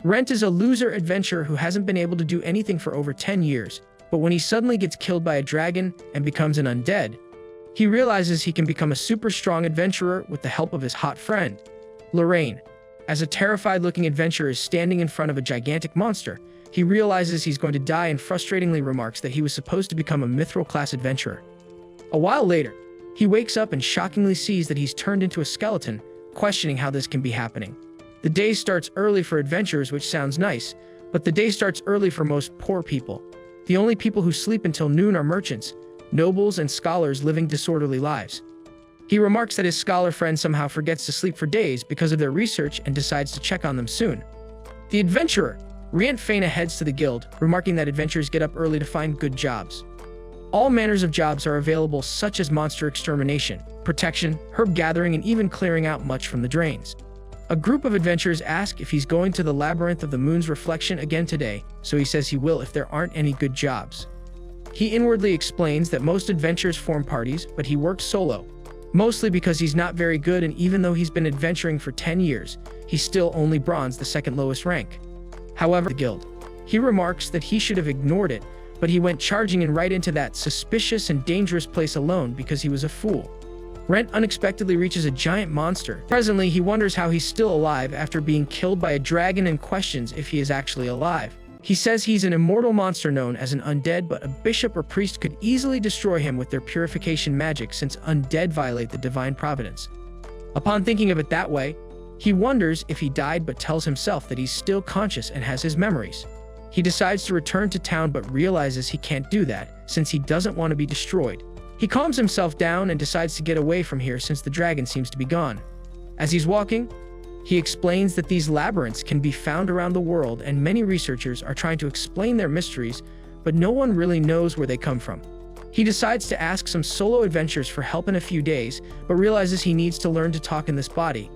Rent is a loser adventurer who hasn't been able to do anything for over 10 years, but when he suddenly gets killed by a dragon and becomes an undead, he realizes he can become a super strong adventurer with the help of his hot friend, Lorraine. As a terrified-looking adventurer is standing in front of a gigantic monster, he realizes he's going to die and frustratingly remarks that he was supposed to become a mithril-class adventurer. A while later, he wakes up and shockingly sees that he's turned into a skeleton, questioning how this can be happening. The day starts early for adventurers, which sounds nice, but the day starts early for most poor people. The only people who sleep until noon are merchants, nobles, and scholars living disorderly lives. He remarks that his scholar friend somehow forgets to sleep for days because of their research and decides to check on them soon. The adventurer, Riant Faina, heads to the guild, remarking that adventurers get up early to find good jobs. All manners of jobs are available, such as monster extermination, protection, herb gathering, and even clearing out much from the drains. A group of adventurers ask if he's going to the labyrinth of the moon's reflection again today, so he says he will if there aren't any good jobs. He inwardly explains that most adventurers form parties, but he works solo, mostly because he's not very good, and even though he's been adventuring for 10 years, he's still only bronze, the second lowest rank. However, the guild. He remarks that he should have ignored it, but he went charging in right into that suspicious and dangerous place alone because he was a fool. Rent unexpectedly reaches a giant monster. Presently, he wonders how he's still alive after being killed by a dragon and questions if he is actually alive. He says he's an immortal monster known as an undead, but a bishop or priest could easily destroy him with their purification magic since undead violate the divine providence. Upon thinking of it that way, he wonders if he died, but tells himself that he's still conscious and has his memories. He decides to return to town but realizes he can't do that since he doesn't want to be destroyed. He calms himself down and decides to get away from here since the dragon seems to be gone. As he's walking, he explains that these labyrinths can be found around the world and many researchers are trying to explain their mysteries, but no one really knows where they come from. He decides to ask some solo adventurers for help in a few days, but realizes he needs to learn to talk in this body.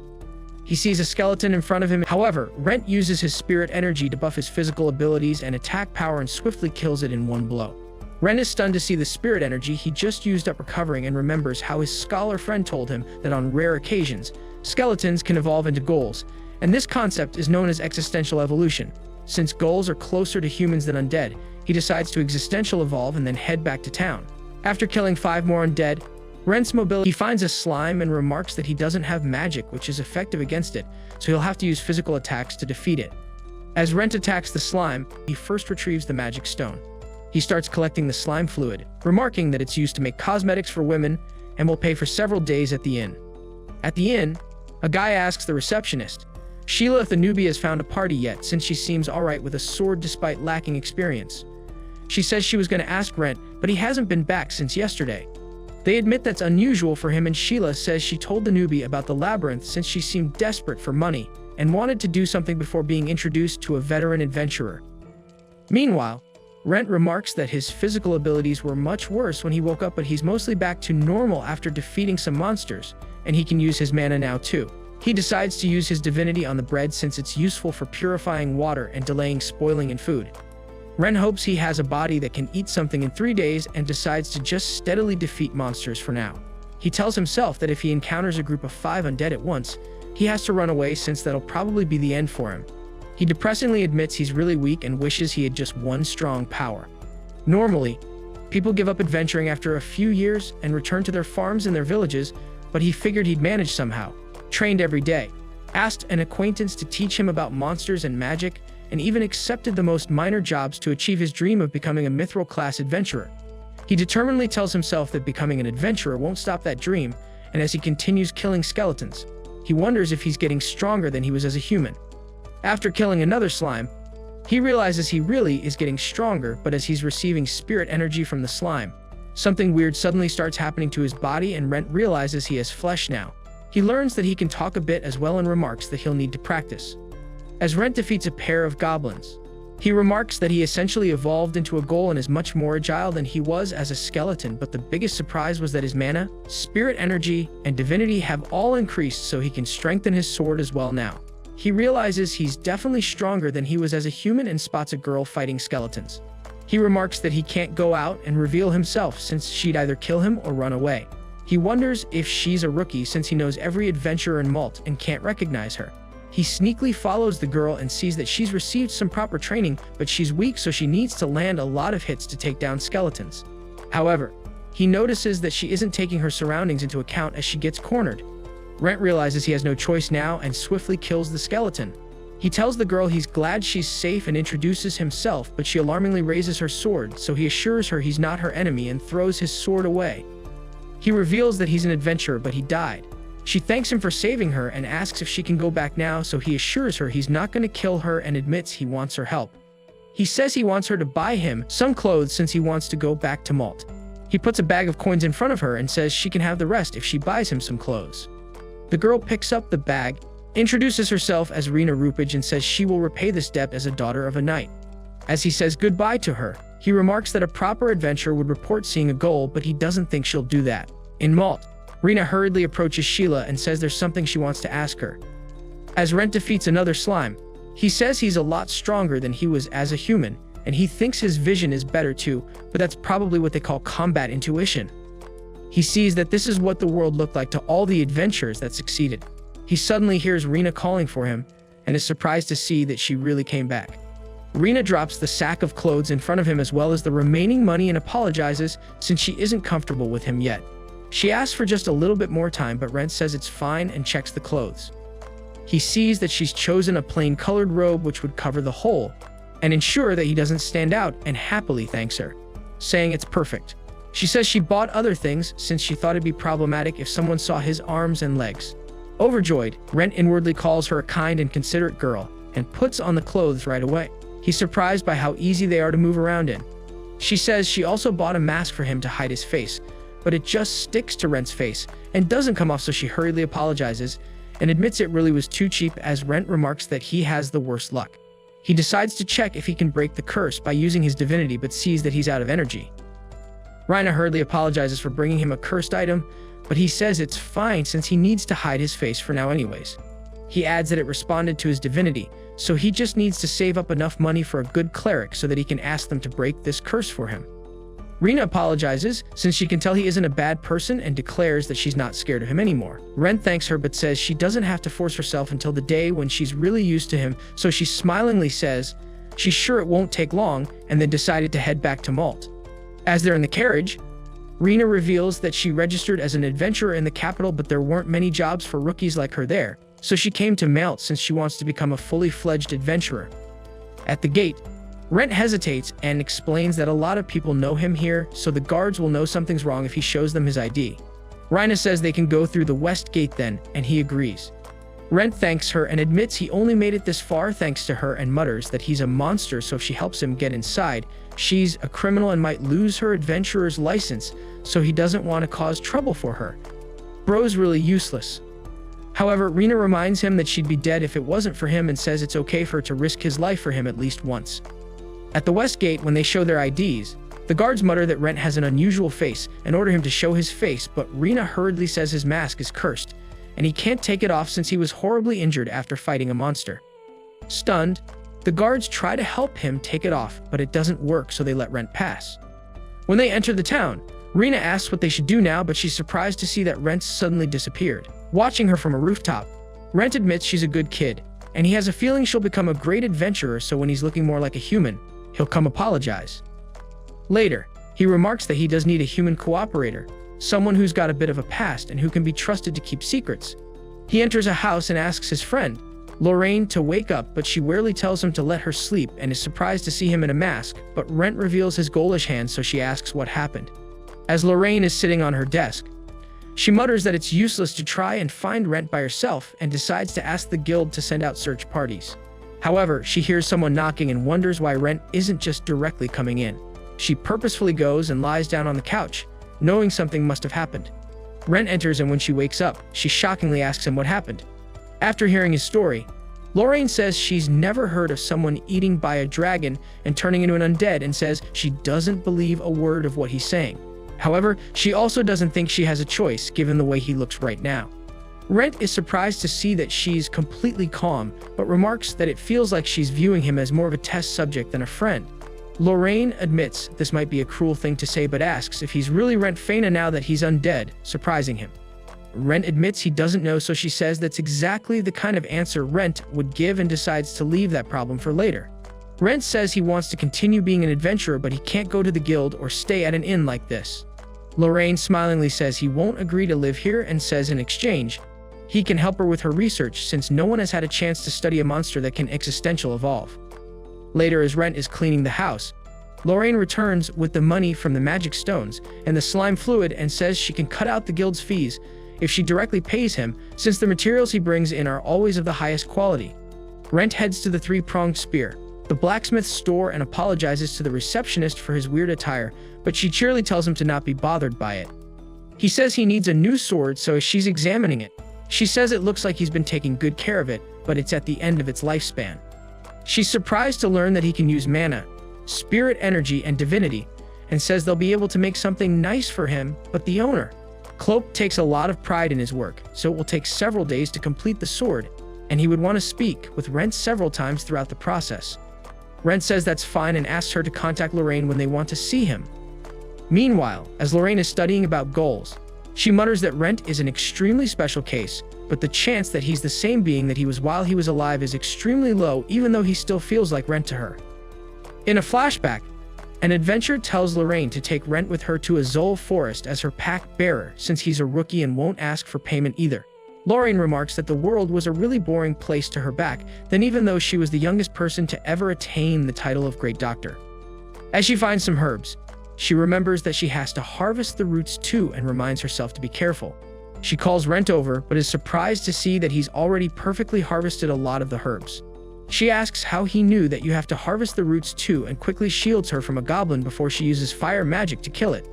He sees a skeleton in front of him. However, Rent uses his spirit energy to buff his physical abilities and attack power and swiftly kills it in one blow. Rent is stunned to see the spirit energy he just used up recovering and remembers how his scholar friend told him that on rare occasions, skeletons can evolve into ghouls, and this concept is known as existential evolution. Since ghouls are closer to humans than undead, he decides to existential evolve and then head back to town. After killing 5 more undead, Rent's mobility, he finds a slime and remarks that he doesn't have magic which is effective against it, so he'll have to use physical attacks to defeat it. As Rent attacks the slime, he first retrieves the magic stone. He starts collecting the slime fluid, remarking that it's used to make cosmetics for women and will pay for several days at the inn. At the inn, a guy asks the receptionist, Sheila, if the newbie has found a party yet, since she seems alright with a sword despite lacking experience. She says she was going to ask Rent, but he hasn't been back since yesterday. They admit that's unusual for him, and Sheila says she told the newbie about the labyrinth since she seemed desperate for money and wanted to do something before being introduced to a veteran adventurer. Meanwhile, Rent remarks that his physical abilities were much worse when he woke up, but he's mostly back to normal after defeating some monsters, and he can use his mana now too. He decides to use his divinity on the bread since it's useful for purifying water and delaying spoiling in food. Rent hopes he has a body that can eat something in 3 days and decides to just steadily defeat monsters for now. He tells himself that if he encounters a group of 5 undead at once, he has to run away since that'll probably be the end for him. He depressingly admits he's really weak and wishes he had just one strong power. Normally, people give up adventuring after a few years and return to their farms and their villages, but he figured he'd manage somehow. Trained every day, asked an acquaintance to teach him about monsters and magic, and even accepted the most minor jobs to achieve his dream of becoming a mithril-class adventurer. He determinedly tells himself that becoming an adventurer won't stop that dream, and as he continues killing skeletons, he wonders if he's getting stronger than he was as a human. After killing another slime, he realizes he really is getting stronger, but as he's receiving spirit energy from the slime, something weird suddenly starts happening to his body, and Rent realizes he has flesh now. He learns that he can talk a bit as well and remarks that he'll need to practice. As Rent defeats a pair of goblins, he remarks that he essentially evolved into a ghoul and is much more agile than he was as a skeleton, but the biggest surprise was that his mana, spirit energy, and divinity have all increased so he can strengthen his sword as well now. He realizes he's definitely stronger than he was as a human and spots a girl fighting skeletons. He remarks that he can't go out and reveal himself since she'd either kill him or run away. He wonders if she's a rookie since he knows every adventurer in Malt and can't recognize her. He sneakily follows the girl and sees that she's received some proper training, but she's weak, so she needs to land a lot of hits to take down skeletons. However, he notices that she isn't taking her surroundings into account as she gets cornered. Rent realizes he has no choice now and swiftly kills the skeleton. He tells the girl he's glad she's safe and introduces himself, but she alarmingly raises her sword, so he assures her he's not her enemy and throws his sword away. He reveals that he's an adventurer, but he died. She thanks him for saving her and asks if she can go back now, so he assures her he's not going to kill her and admits he wants her help. He says he wants her to buy him some clothes since he wants to go back to Malt. He puts a bag of coins in front of her and says she can have the rest if she buys him some clothes. The girl picks up the bag, introduces herself as Rina Rupage, and says she will repay this debt as a daughter of a knight. As he says goodbye to her, he remarks that a proper adventurer would report seeing a goal, but he doesn't think she'll do that. In Malt, Rina hurriedly approaches Sheila and says there's something she wants to ask her. As Rent defeats another slime, he says he's a lot stronger than he was as a human, and he thinks his vision is better too, but that's probably what they call combat intuition. He sees that this is what the world looked like to all the adventurers that succeeded. He suddenly hears Rina calling for him, and is surprised to see that she really came back. Rina drops the sack of clothes in front of him as well as the remaining money and apologizes since she isn't comfortable with him yet. She asks for just a little bit more time, but Rent says it's fine and checks the clothes. He sees that she's chosen a plain colored robe which would cover the hole and ensure that he doesn't stand out, and happily thanks her, saying it's perfect. She says she bought other things since she thought it'd be problematic if someone saw his arms and legs. Overjoyed, Rent inwardly calls her a kind and considerate girl and puts on the clothes right away. He's surprised by how easy they are to move around in. She says she also bought a mask for him to hide his face, but it just sticks to Rent's face and doesn't come off, so she hurriedly apologizes and admits it really was too cheap, as Rent remarks that he has the worst luck. He decides to check if he can break the curse by using his divinity, but sees that he's out of energy. Rina hurriedly apologizes for bringing him a cursed item, but he says it's fine since he needs to hide his face for now anyways. He adds that it responded to his divinity, so he just needs to save up enough money for a good cleric so that he can ask them to break this curse for him. Rina apologizes since she can tell he isn't a bad person and declares that she's not scared of him anymore. Rent thanks her but says she doesn't have to force herself until the day when she's really used to him, so she smilingly says she's sure it won't take long, and then decided to head back to Malt. As they're in the carriage, Rina reveals that she registered as an adventurer in the capital, but there weren't many jobs for rookies like her there, so she came to Malt since she wants to become a fully fledged adventurer. At the gate, Rent hesitates and explains that a lot of people know him here, so the guards will know something's wrong if he shows them his ID. Rina says they can go through the west gate then, and he agrees. Rent thanks her and admits he only made it this far thanks to her, and mutters that he's a monster, so if she helps him get inside, she's a criminal and might lose her adventurer's license, so he doesn't want to cause trouble for her. Bro's really useless. However, Rina reminds him that she'd be dead if it wasn't for him and says it's okay for her to risk his life for him at least once. At the west gate, when they show their IDs, the guards mutter that Rent has an unusual face and order him to show his face, but Rina hurriedly says his mask is cursed, and he can't take it off since he was horribly injured after fighting a monster. Stunned, the guards try to help him take it off, but it doesn't work, so they let Rent pass. When they enter the town, Rina asks what they should do now, but she's surprised to see that Rent suddenly disappeared. Watching her from a rooftop, Rent admits she's a good kid, and he has a feeling she'll become a great adventurer, so when he's looking more like a human, he'll come apologize. Later, he remarks that he does need a human cooperator, someone who's got a bit of a past and who can be trusted to keep secrets. He enters a house and asks his friend, Lorraine, to wake up, but she wearily tells him to let her sleep and is surprised to see him in a mask, but Rent reveals his ghoulish hand, so she asks what happened. As Lorraine is sitting on her desk, she mutters that it's useless to try and find Rent by herself and decides to ask the guild to send out search parties. However, she hears someone knocking and wonders why Rent isn't just directly coming in. She purposefully goes and lies down on the couch, knowing something must have happened. Rent enters, and when she wakes up, she shockingly asks him what happened. After hearing his story, Lorraine says she's never heard of someone eating by a dragon and turning into an undead, and says she doesn't believe a word of what he's saying. However, she also doesn't think she has a choice given the way he looks right now. Rent is surprised to see that she's completely calm, but remarks that it feels like she's viewing him as more of a test subject than a friend. Lorraine admits this might be a cruel thing to say, but asks if he's really Rent Faina now that he's undead, surprising him. Rent admits he doesn't know, so she says that's exactly the kind of answer Rent would give and decides to leave that problem for later. Rent says he wants to continue being an adventurer, but he can't go to the guild or stay at an inn like this. Lorraine smilingly says he won't agree to live here and says in exchange, he can help her with her research since no one has had a chance to study a monster that can existential evolve. Later, as Rent is cleaning the house, Lorraine returns with the money from the magic stones and the slime fluid and says she can cut out the guild's fees if she directly pays him, since the materials he brings in are always of the highest quality. Rent heads to the three-pronged spear, the blacksmith's store, and apologizes to the receptionist for his weird attire, but she cheerily tells him to not be bothered by it. He says he needs a new sword, so as she's examining it, she says it looks like he's been taking good care of it, but it's at the end of its lifespan. She's surprised to learn that he can use mana, spirit energy, and divinity, and says they'll be able to make something nice for him, but the owner, Clope, takes a lot of pride in his work, so it will take several days to complete the sword, and he would want to speak with Rent several times throughout the process. Rent says that's fine and asks her to contact Lorraine when they want to see him. Meanwhile, as Lorraine is studying about goals, she mutters that Rent is an extremely special case, but the chance that he's the same being that he was while he was alive is extremely low, even though he still feels like Rent to her. In a flashback, an adventurer tells Lorraine to take Rent with her to a Zol forest as her pack bearer since he's a rookie and won't ask for payment either. Lorraine remarks that the world was a really boring place to her back then, even though she was the youngest person to ever attain the title of Great Doctor. As she finds some herbs, she remembers that she has to harvest the roots too and reminds herself to be careful. She calls Rent over, but is surprised to see that he's already perfectly harvested a lot of the herbs. She asks how he knew that you have to harvest the roots too and quickly shields her from a goblin before she uses fire magic to kill it.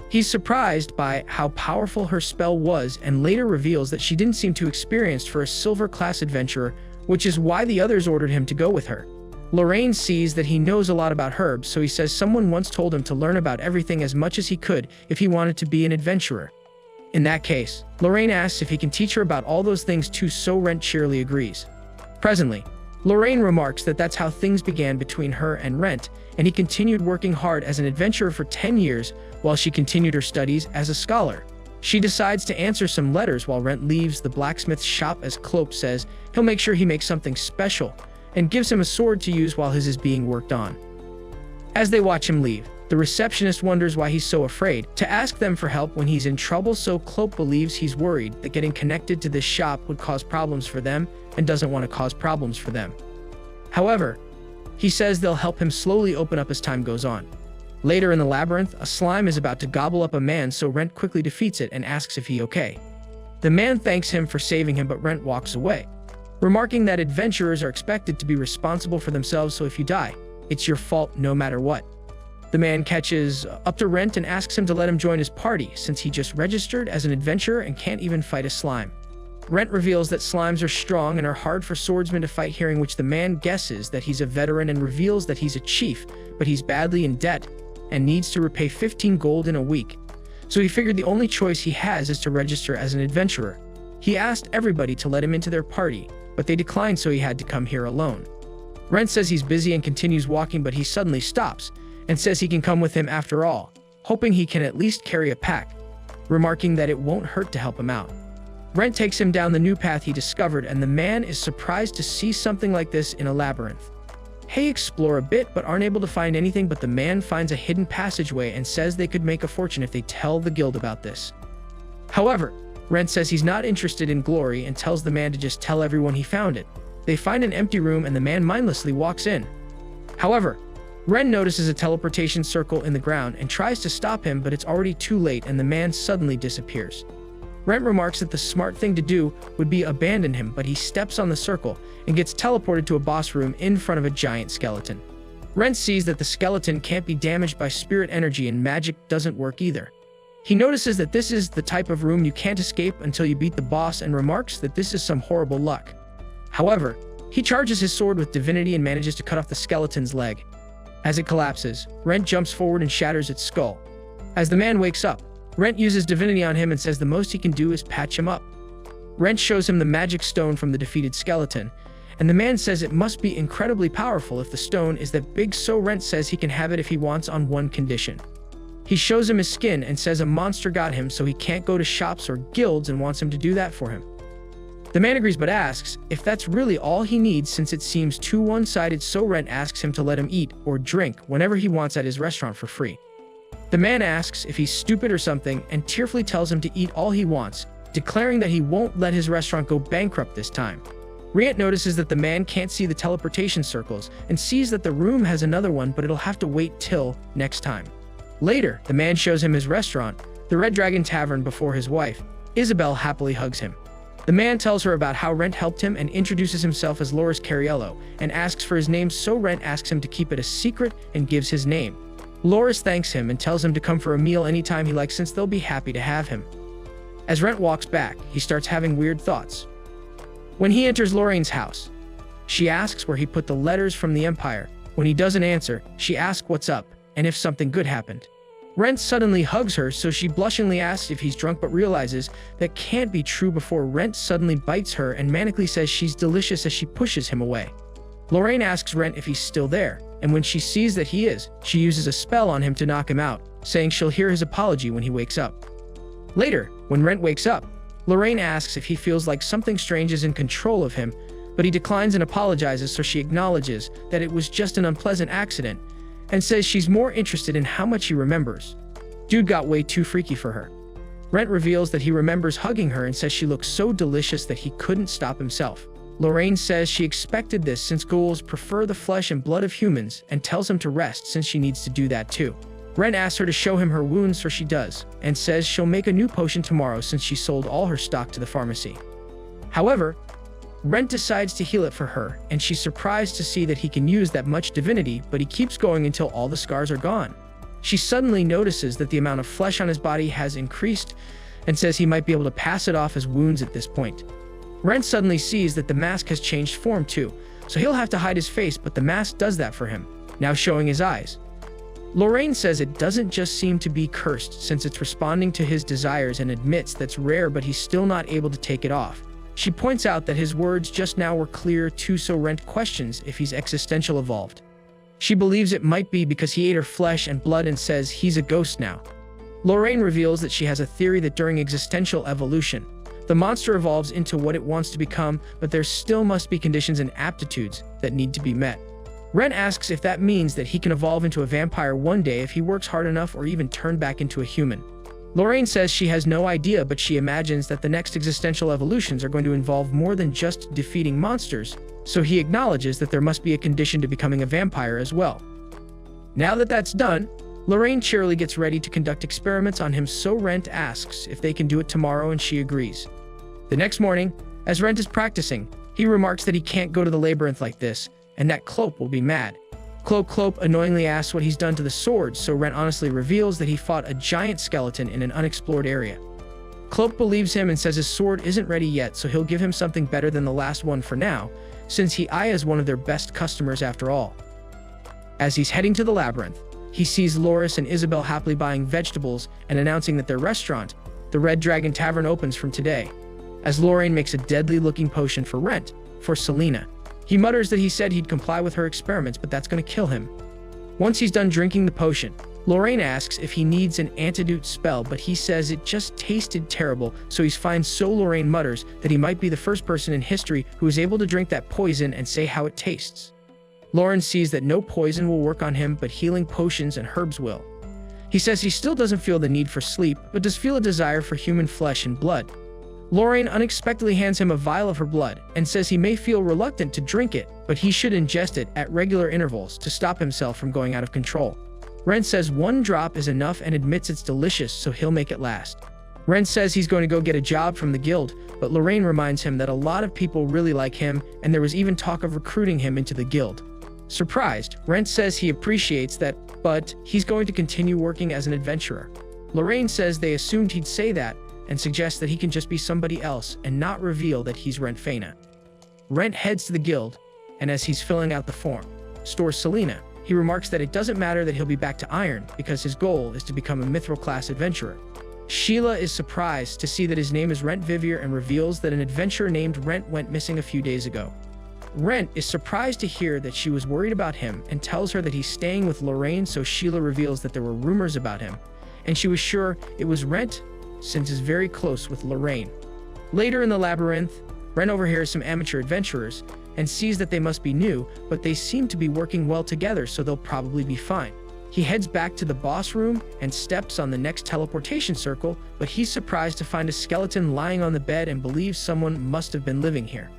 He's surprised by how powerful her spell was and later reveals that she didn't seem too experienced for a silver-class adventurer, which is why the others ordered him to go with her. Lorraine sees that he knows a lot about herbs, so he says someone once told him to learn about everything as much as he could if he wanted to be an adventurer. In that case, Lorraine asks if he can teach her about all those things too, so Rent cheerily agrees. Presently, Lorraine remarks that that's how things began between her and Rent, and he continued working hard as an adventurer for 10 years while she continued her studies as a scholar. She decides to answer some letters while Rent leaves the blacksmith's shop, as Clope says he'll make sure he makes something special and gives him a sword to use while his is being worked on. As they watch him leave, the receptionist wonders why he's so afraid to ask them for help when he's in trouble, so Clope believes he's worried that getting connected to this shop would cause problems for them and doesn't want to cause problems for them. However, he says they'll help him slowly open up as time goes on. Later in the labyrinth, a slime is about to gobble up a man, so Rent quickly defeats it and asks if he's okay. The man thanks him for saving him, but Rent walks away, remarking that adventurers are expected to be responsible for themselves, so if you die, it's your fault no matter what. The man catches up to Rent and asks him to let him join his party since he just registered as an adventurer and can't even fight a slime. Rent reveals that slimes are strong and are hard for swordsmen to fight, hearing which the man guesses that he's a veteran and reveals that he's a chief, but he's badly in debt and needs to repay 15 gold in a week. So he figured the only choice he has is to register as an adventurer. He asked everybody to let him into their party, but they declined, so he had to come here alone. Rent says he's busy and continues walking, but he suddenly stops and says he can come with him after all, hoping he can at least carry a pack, remarking that it won't hurt to help him out. Rent takes him down the new path he discovered, and the man is surprised to see something like this in a labyrinth. They explore a bit but aren't able to find anything, but the man finds a hidden passageway and says they could make a fortune if they tell the guild about this. However, Rent says he's not interested in glory and tells the man to just tell everyone he found it. They find an empty room and the man mindlessly walks in. However, Rent notices a teleportation circle in the ground and tries to stop him, but it's already too late and the man suddenly disappears. Rent remarks that the smart thing to do would be abandon him, but he steps on the circle and gets teleported to a boss room in front of a giant skeleton. Rent sees that the skeleton can't be damaged by spirit energy and magic doesn't work either. He notices that this is the type of room you can't escape until you beat the boss and remarks that this is some horrible luck. However, he charges his sword with divinity and manages to cut off the skeleton's leg. As it collapses, Rent jumps forward and shatters its skull. As the man wakes up, Rent uses divinity on him and says the most he can do is patch him up. Rent shows him the magic stone from the defeated skeleton, and the man says it must be incredibly powerful if the stone is that big, so Rent says he can have it if he wants on one condition. He shows him his skin and says a monster got him, so he can't go to shops or guilds, and wants him to do that for him. The man agrees but asks if that's really all he needs, since it seems too one-sided, so Rent asks him to let him eat or drink whenever he wants at his restaurant for free. The man asks if he's stupid or something and tearfully tells him to eat all he wants, declaring that he won't let his restaurant go bankrupt this time. Rent notices that the man can't see the teleportation circles and sees that the room has another one, but it'll have to wait till next time. Later, the man shows him his restaurant, the Red Dragon Tavern, before his wife, Isabel, happily hugs him. The man tells her about how Rent helped him and introduces himself as Loris Cariello and asks for his name, so Rent asks him to keep it a secret and gives his name. Loris thanks him and tells him to come for a meal anytime he likes, since they'll be happy to have him. As Rent walks back, he starts having weird thoughts. When he enters Lorraine's house, she asks where he put the letters from the Empire. When he doesn't answer, she asks what's up and if something good happened. Rent suddenly hugs her, so she blushingly asks if he's drunk, but realizes that can't be true before Rent suddenly bites her and manically says she's delicious as she pushes him away. Lorraine asks Rent if he's still there, and when she sees that he is, she uses a spell on him to knock him out, saying she'll hear his apology when he wakes up. Later, when Rent wakes up, Lorraine asks if he feels like something strange is in control of him, but he declines and apologizes, so she acknowledges that it was just an unpleasant accident and says she's more interested in how much he remembers. Dude got way too freaky for her. Rent reveals that he remembers hugging her and says she looks so delicious that he couldn't stop himself. Lorraine says she expected this since ghouls prefer the flesh and blood of humans, and tells him to rest since she needs to do that too. Rent asks her to show him her wounds, so she does, and says she'll make a new potion tomorrow since she sold all her stock to the pharmacy. However, Rent decides to heal it for her, and she's surprised to see that he can use that much divinity, but he keeps going until all the scars are gone. She suddenly notices that the amount of flesh on his body has increased and says he might be able to pass it off as wounds at this point. Rent suddenly sees that the mask has changed form too, so he'll have to hide his face, but the mask does that for him, now showing his eyes. Lorraine says it doesn't just seem to be cursed since it's responding to his desires, and admits that's rare, but he's still not able to take it off. She points out that his words just now were clear too, so Rent questions if he's existential evolved. She believes it might be because he ate her flesh and blood and says he's a ghost now. Lorraine reveals that she has a theory that during existential evolution, the monster evolves into what it wants to become, but there still must be conditions and aptitudes that need to be met. Rent asks if that means that he can evolve into a vampire one day if he works hard enough, or even turn back into a human. Lorraine says she has no idea, but she imagines that the next existential evolutions are going to involve more than just defeating monsters, so he acknowledges that there must be a condition to becoming a vampire as well. Now that that's done, Lorraine cheerily gets ready to conduct experiments on him, so Rent asks if they can do it tomorrow, and she agrees. The next morning, as Rent is practicing, he remarks that he can't go to the labyrinth like this, and that Clope will be mad. Clope annoyingly asks what he's done to the sword, so Rent honestly reveals that he fought a giant skeleton in an unexplored area. Clope believes him and says his sword isn't ready yet, so he'll give him something better than the last one for now, since he is one of their best customers after all. As he's heading to the labyrinth, he sees Loris and Isabel happily buying vegetables and announcing that their restaurant, the Red Dragon Tavern, opens from today. As Lorraine makes a deadly-looking potion for Rent, for Selena. He mutters that he said he'd comply with her experiments, but that's going to kill him. Once he's done drinking the potion, Lorraine asks if he needs an antidote spell, but he says it just tasted terrible, so he's fine, so Lorraine mutters that he might be the first person in history who is able to drink that poison and say how it tastes. Lauren sees that no poison will work on him, but healing potions and herbs will. He says he still doesn't feel the need for sleep, but does feel a desire for human flesh and blood. Lorraine unexpectedly hands him a vial of her blood and says he may feel reluctant to drink it, but he should ingest it at regular intervals to stop himself from going out of control. Rent says 1 drop is enough and admits it's delicious, so he'll make it last. Rent says he's going to go get a job from the guild, but Lorraine reminds him that a lot of people really like him, and there was even talk of recruiting him into the guild. Surprised, Rent says he appreciates that, but he's going to continue working as an adventurer. Lorraine says they assumed he'd say that, and suggests that he can just be somebody else and not reveal that he's Rent Faina. Rent heads to the guild, and as he's filling out the form, stores Selena, he remarks that it doesn't matter that he'll be back to Iron because his goal is to become a mithril-class adventurer. Sheila is surprised to see that his name is Rent Vivier and reveals that an adventurer named Rent went missing a few days ago. Rent is surprised to hear that she was worried about him and tells her that he's staying with Lorraine, so Sheila reveals that there were rumors about him and she was sure it was Rent since he's very close with Lorraine. Later in the labyrinth, Rent overhears some amateur adventurers and sees that they must be new, but they seem to be working well together, so they'll probably be fine. He heads back to the boss room and steps on the next teleportation circle, but he's surprised to find a skeleton lying on the bed and believes someone must have been living here.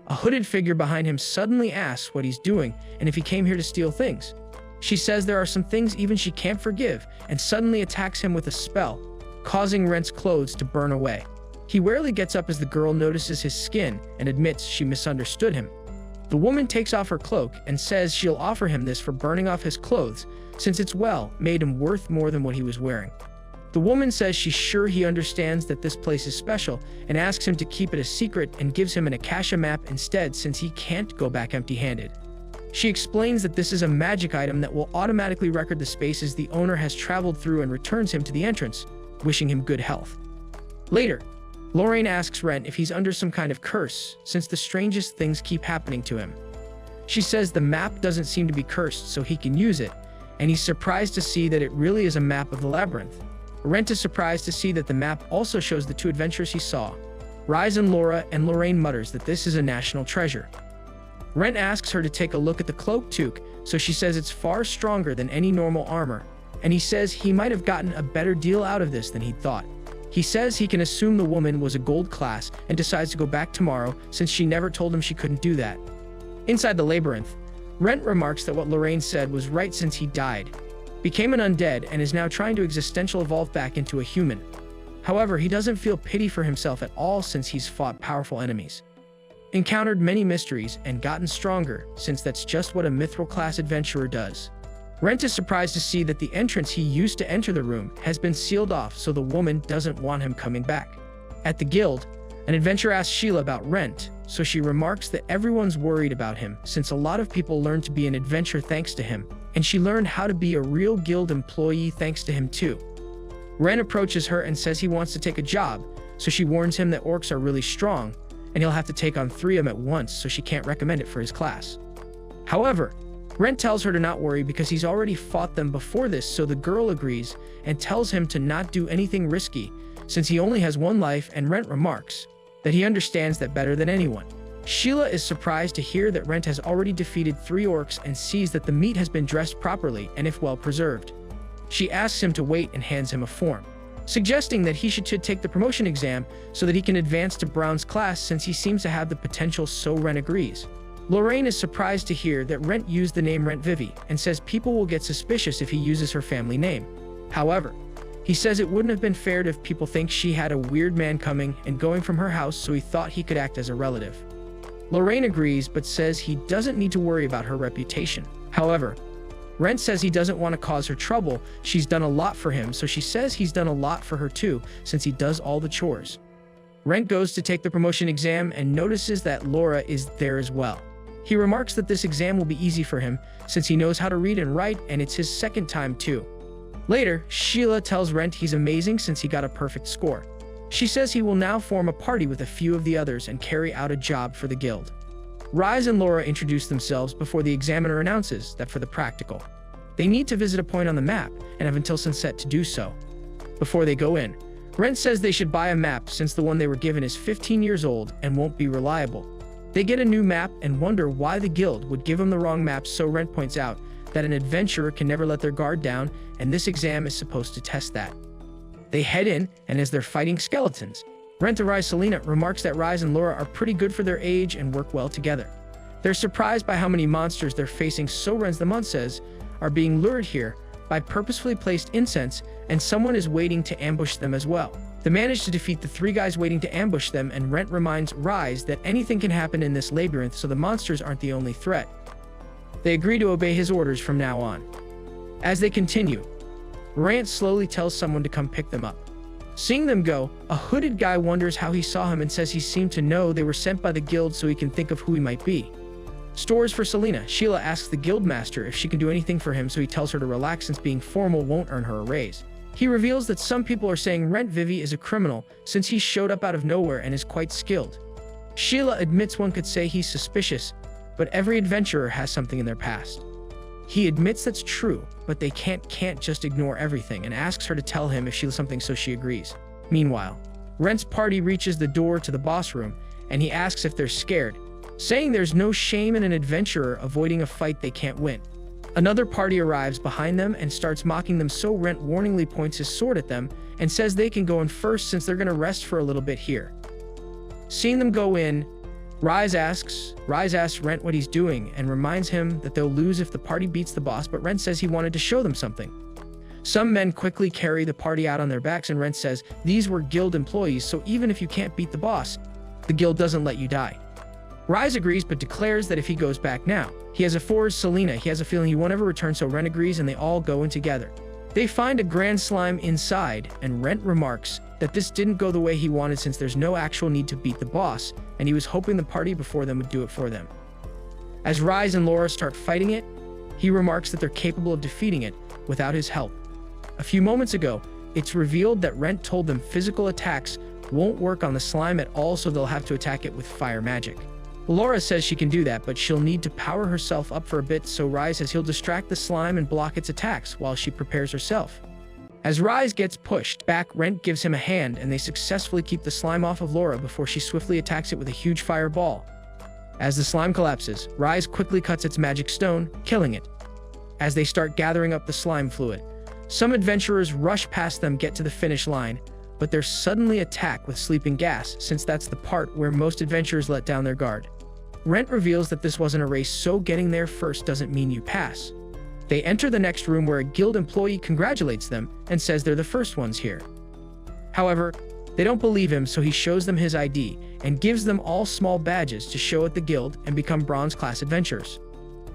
A hooded figure behind him suddenly asks what he's doing and if he came here to steal things. She says there are some things even she can't forgive, and suddenly attacks him with a spell, causing Rent's clothes to burn away. He rarely gets up as the girl notices his skin and admits she misunderstood him. The woman takes off her cloak and says she'll offer him this for burning off his clothes, since it's made him worth more than what he was wearing. The woman says she's sure he understands that this place is special and asks him to keep it a secret and gives him an Akasha map instead, since he can't go back empty-handed. She explains that this is a magic item that will automatically record the spaces the owner has traveled through and returns him to the entrance, wishing him good health. Later, Lorraine asks Rent if he's under some kind of curse, since the strangest things keep happening to him. She says the map doesn't seem to be cursed, so he can use it, and he's surprised to see that it really is a map of the labyrinth. Rent is surprised to see that the map also shows the two adventurers he saw, Rizz and Laura, and Lorraine mutters that this is a national treasure. Rent asks her to take a look at the cloak toque, so she says it's far stronger than any normal armor, and he says he might have gotten a better deal out of this than he'd thought. He says he can assume the woman was a gold class and decides to go back tomorrow, since she never told him she couldn't do that. Inside the labyrinth, Rent remarks that what Lorraine said was right, since he died, became an undead, and is now trying to existential evolve back into a human. However, he doesn't feel pity for himself at all, since he's fought powerful enemies, encountered many mysteries, and gotten stronger, since that's just what a mithril class adventurer does. Rent is surprised to see that the entrance he used to enter the room has been sealed off, so the woman doesn't want him coming back. At the guild, an adventurer asks Sheila about Rent, so she remarks that everyone's worried about him, since a lot of people learned to be an adventurer thanks to him, and she learned how to be a real guild employee thanks to him too. Rent approaches her and says he wants to take a job, so she warns him that orcs are really strong, and he'll have to take on 3 of them at once, so she can't recommend it for his class. However, Rent tells her to not worry because he's already fought them before this, so the girl agrees and tells him to not do anything risky, since he only has 1 life, and Rent remarks that he understands that better than anyone. Sheila is surprised to hear that Rent has already defeated 3 orcs and sees that the meat has been dressed properly and if well preserved. She asks him to wait and hands him a form, suggesting that he should take the promotion exam so that he can advance to Brown's class, since he seems to have the potential, so Rent agrees. Lorraine is surprised to hear that Rent used the name Rent Vivi and says people will get suspicious if he uses her family name. However, he says it wouldn't have been fair if people think she had a weird man coming and going from her house, so he thought he could act as a relative. Lorraine agrees but says he doesn't need to worry about her reputation. However, Rent says he doesn't want to cause her trouble. She's done a lot for him, so she says he's done a lot for her too, since he does all the chores. Rent goes to take the promotion exam and notices that Laura is there as well. He remarks that this exam will be easy for him, since he knows how to read and write, and it's his second time too. Later, Sheila tells Rent he's amazing since he got a perfect score. She says he will now form a party with a few of the others and carry out a job for the guild. Rizz and Laura introduce themselves before the examiner announces that for the practical, they need to visit a point on the map and have until sunset to do so. Before they go in, Rent says they should buy a map since the one they were given is 15 years old and won't be reliable. They get a new map and wonder why the guild would give them the wrong map, so Rent points out that an adventurer can never let their guard down, and this exam is supposed to test that. They head in, and as they're fighting skeletons, Rent to Selena remarks that Rizz and Laura are pretty good for their age and work well together. They're surprised by how many monsters they're facing, so Rent the Month says are being lured here by purposefully placed incense, and someone is waiting to ambush them as well. They manage to defeat the 3 guys waiting to ambush them, and Rent reminds Rizz that anything can happen in this labyrinth, so the monsters aren't the only threat. They agree to obey his orders from now on. As they continue, Rent slowly tells someone to come pick them up. Seeing them go, a hooded guy wonders how he saw him and says he seemed to know they were sent by the guild, so he can think of who he might be. Stores for Selena. Sheila asks the guild master if she can do anything for him, so he tells her to relax since being formal won't earn her a raise. He reveals that some people are saying Rent Vivi is a criminal since he showed up out of nowhere and is quite skilled. Sheila admits one could say he's suspicious, but every adventurer has something in their past. He admits that's true, but they can't just ignore everything and asks her to tell him if she's something, so she agrees. Meanwhile, Rent's party reaches the door to the boss room, and he asks if they're scared, saying there's no shame in an adventurer avoiding a fight they can't win. Another party arrives behind them and starts mocking them, so Rent warningly points his sword at them and says they can go in first since they're going to rest for a little bit here. Seeing them go in, Rizz asks Rent what he's doing and reminds him that they'll lose if the party beats the boss, but Rent says he wanted to show them something. Some men quickly carry the party out on their backs, and Rent says these were guild employees, so even if you can't beat the boss, the guild doesn't let you die. Rizz agrees but declares that if he goes back now, he has a for Selena. He has a feeling he won't ever return, so Rent agrees and they all go in together. They find a grand slime inside, and Rent remarks that this didn't go the way he wanted since there's no actual need to beat the boss, and he was hoping the party before them would do it for them. As Rizz and Laura start fighting it, he remarks that they're capable of defeating it without his help. A few moments ago, it's revealed that Rent told them physical attacks won't work on the slime at all, so they'll have to attack it with fire magic. Laura says she can do that, but she'll need to power herself up for a bit, so Rizz says he'll distract the slime and block its attacks while she prepares herself. As Rizz gets pushed back, Rent gives him a hand and they successfully keep the slime off of Laura before she swiftly attacks it with a huge fireball. As the slime collapses, Rizz quickly cuts its magic stone, killing it. As they start gathering up the slime fluid, some adventurers rush past them, get to the finish line, but they're suddenly attacked with sleeping gas, since that's the part where most adventurers let down their guard. Rent reveals that this wasn't a race, so getting there first doesn't mean you pass. They enter the next room where a guild employee congratulates them and says they're the first ones here. However, they don't believe him, so he shows them his ID and gives them all small badges to show at the guild and become bronze class adventurers.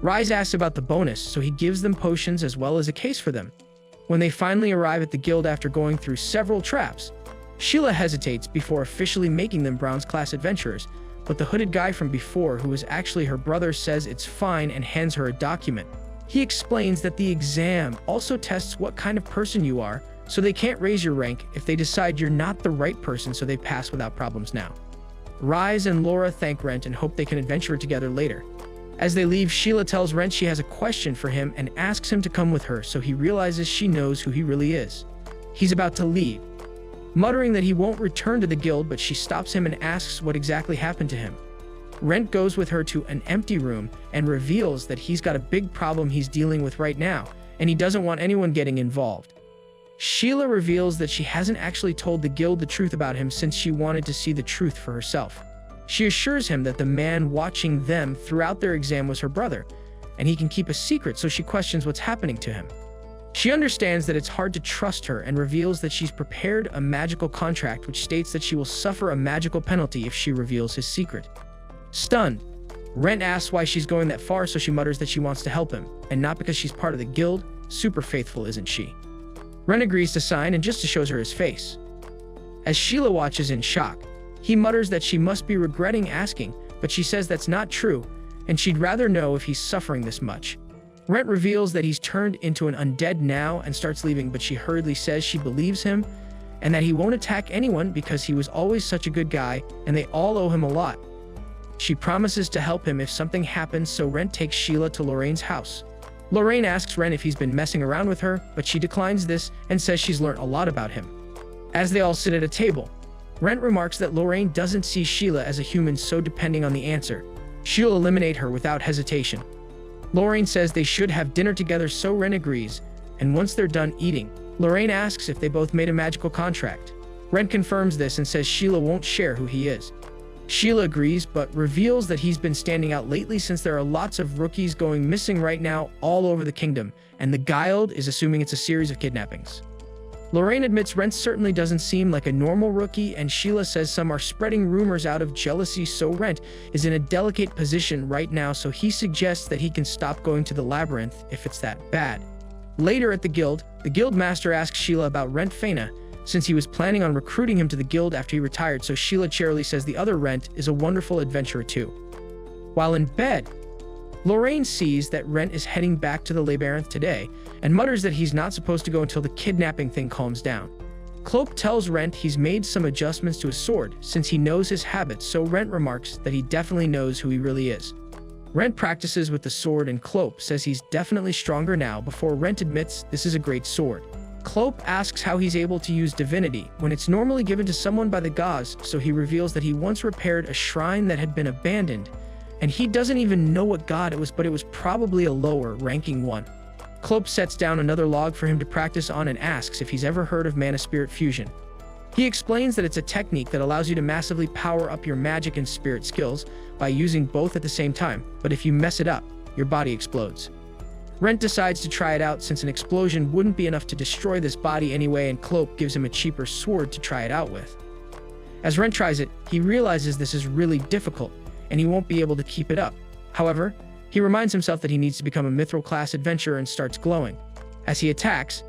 Rizz asks about the bonus, so he gives them potions as well as a case for them. When they finally arrive at the guild after going through several traps, Sheila hesitates before officially making them bronze class adventurers, but the hooded guy from before, who is actually her brother, says it's fine and hands her a document. He explains that the exam also tests what kind of person you are, so they can't raise your rank if they decide you're not the right person, so they pass without problems now. Rizz and Laura thank Rent and hope they can adventure together later. As they leave, Sheila tells Rent she has a question for him and asks him to come with her, so he realizes she knows who he really is. He's about to leave, muttering that he won't return to the guild, but she stops him and asks what exactly happened to him. Rent goes with her to an empty room and reveals that he's got a big problem he's dealing with right now, and he doesn't want anyone getting involved. Sheila reveals that she hasn't actually told the guild the truth about him since she wanted to see the truth for herself. She assures him that the man watching them throughout their exam was her brother, and he can keep a secret, so she questions what's happening to him. She understands that it's hard to trust her and reveals that she's prepared a magical contract which states that she will suffer a magical penalty if she reveals his secret. Stunned, Rent asks why she's going that far, so she mutters that she wants to help him, and not because she's part of the guild. Super faithful, isn't she? Rent agrees to sign and just shows her his face. As Sheila watches in shock, he mutters that she must be regretting asking, but she says that's not true, and she'd rather know if he's suffering this much. Rent reveals that he's turned into an undead now and starts leaving, but she hurriedly says she believes him and that he won't attack anyone because he was always such a good guy and they all owe him a lot. She promises to help him if something happens, so Rent takes Sheila to Lorraine's house. Lorraine asks Rent if he's been messing around with her, but she declines this and says she's learned a lot about him. As they all sit at a table, Rent remarks that Lorraine doesn't see Sheila as a human, so depending on the answer, she'll eliminate her without hesitation. Lorraine says they should have dinner together, so Rent agrees, and once they're done eating, Lorraine asks if they both made a magical contract. Rent confirms this and says Sheila won't share who he is. Sheila agrees, but reveals that he's been standing out lately since there are lots of rookies going missing right now all over the kingdom, and the guild is assuming it's a series of kidnappings. Lorraine admits Rent certainly doesn't seem like a normal rookie, and Sheila says some are spreading rumors out of jealousy, so Rent is in a delicate position right now, so he suggests that he can stop going to the labyrinth if it's that bad. Later at the guild master asks Sheila about Rent Faina, since he was planning on recruiting him to the guild after he retired, so Sheila cheerily says the other Rent is a wonderful adventurer too. While in bed, Lorraine sees that Rent is heading back to the labyrinth today and mutters that he's not supposed to go until the kidnapping thing calms down. Cloak tells Rent he's made some adjustments to his sword since he knows his habits, so Rent remarks that he definitely knows who he really is. Rent practices with the sword and Clope says he's definitely stronger now before Rent admits this is a great sword. Clope asks how he's able to use divinity when it's normally given to someone by the gods, so he reveals that he once repaired a shrine that had been abandoned, and he doesn't even know what god it was, but it was probably a lower ranking one. Clope sets down another log for him to practice on and asks if he's ever heard of mana spirit fusion. He explains that it's a technique that allows you to massively power up your magic and spirit skills by using both at the same time, but if you mess it up, your body explodes. Rent decides to try it out since an explosion wouldn't be enough to destroy this body anyway, and Clope gives him a cheaper sword to try it out with. As Rent tries it, he realizes this is really difficult, and he won't be able to keep it up. However, he reminds himself that he needs to become a mithril-class adventurer and starts glowing. As he attacks,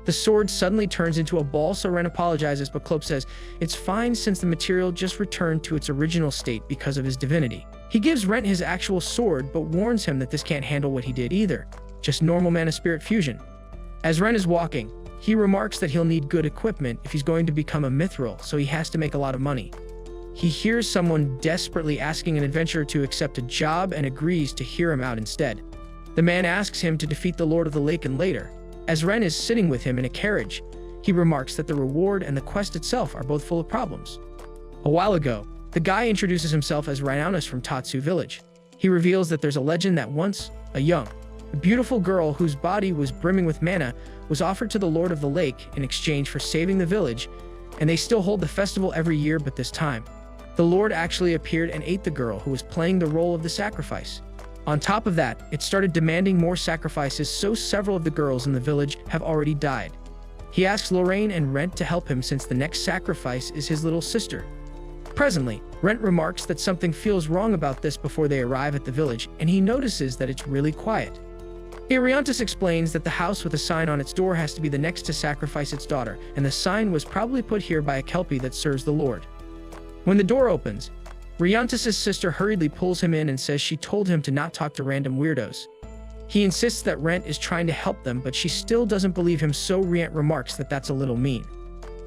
the sword suddenly turns into a ball, so Rent apologizes, but Clope says it's fine since the material just returned to its original state because of his divinity. He gives Rent his actual sword, but warns him that this can't handle what he did either, just normal mana spirit fusion. As Rent is walking, he remarks that he'll need good equipment if he's going to become a mithril, so he has to make a lot of money. He hears someone desperately asking an adventurer to accept a job and agrees to hear him out instead. The man asks him to defeat the Lord of the Lake, and later, as Ren is sitting with him in a carriage, he remarks that the reward and the quest itself are both full of problems. A while ago, the guy introduces himself as Rhinonis from Tatsu Village. He reveals that there's a legend that once, a beautiful girl whose body was brimming with mana was offered to the Lord of the Lake in exchange for saving the village, and they still hold the festival every year, but this time, the Lord actually appeared and ate the girl who was playing the role of the sacrifice. On top of that, it started demanding more sacrifices, so several of the girls in the village have already died. He asks Lorraine and Rent to help him since the next sacrifice is his little sister. Presently, Rent remarks that something feels wrong about this before they arrive at the village, and he notices that it's really quiet. Iriantis explains that the house with a sign on its door has to be the next to sacrifice its daughter, and the sign was probably put here by a Kelpie that serves the Lord. When the door opens, Riantis' sister hurriedly pulls him in and says she told him to not talk to random weirdos. He insists that Rent is trying to help them, but she still doesn't believe him, so Riant remarks that that's a little mean.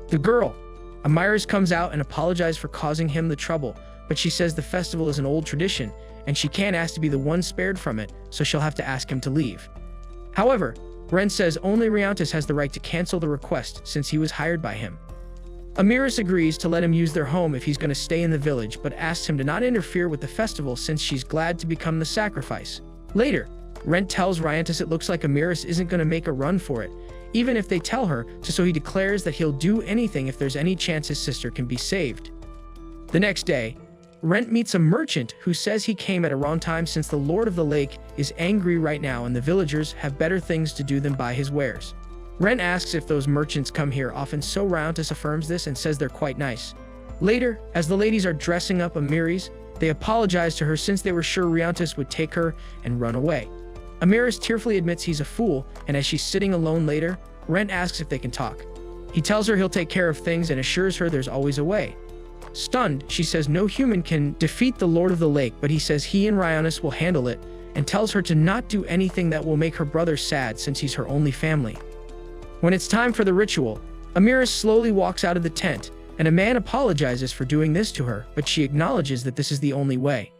The girl, Amiris, comes out and apologizes for causing him the trouble, but she says the festival is an old tradition, and she can't ask to be the one spared from it, so she'll have to ask him to leave. However, Rent says only Riantis has the right to cancel the request since he was hired by him. Amiris agrees to let him use their home if he's going to stay in the village, but asks him to not interfere with the festival since she's glad to become the sacrifice. Later, Rent tells Riantis it looks like Amiris isn't going to make a run for it, even if they tell her to, so he declares that he'll do anything if there's any chance his sister can be saved. The next day, Rent meets a merchant who says he came at a wrong time since the Lord of the Lake is angry right now and the villagers have better things to do than buy his wares. Rent asks if those merchants come here often, so Riantis affirms this and says they're quite nice. Later, as the ladies are dressing up Amiris, they apologize to her since they were sure Riantis would take her and run away. Amiris tearfully admits he's a fool, and as she's sitting alone later, Rent asks if they can talk. He tells her he'll take care of things and assures her there's always a way. Stunned, she says no human can defeat the Lord of the Lake, but he says he and Riantis will handle it, and tells her to not do anything that will make her brother sad since he's her only family. When it's time for the ritual, Amiris slowly walks out of the tent, and a man apologizes for doing this to her, but she acknowledges that this is the only way.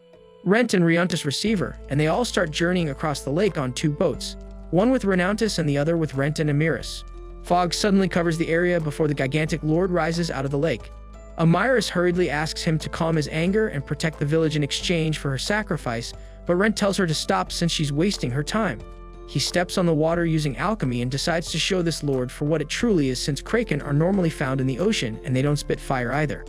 Rent and Riantis receive her, and they all start journeying across the lake on two boats, one with Riantis and the other with Rent and Amiris. Fog suddenly covers the area before the gigantic lord rises out of the lake. Amiris hurriedly asks him to calm his anger and protect the village in exchange for her sacrifice, but Rent tells her to stop since she's wasting her time. He steps on the water using alchemy and decides to show this lord for what it truly is, since kraken are normally found in the ocean and they don't spit fire either.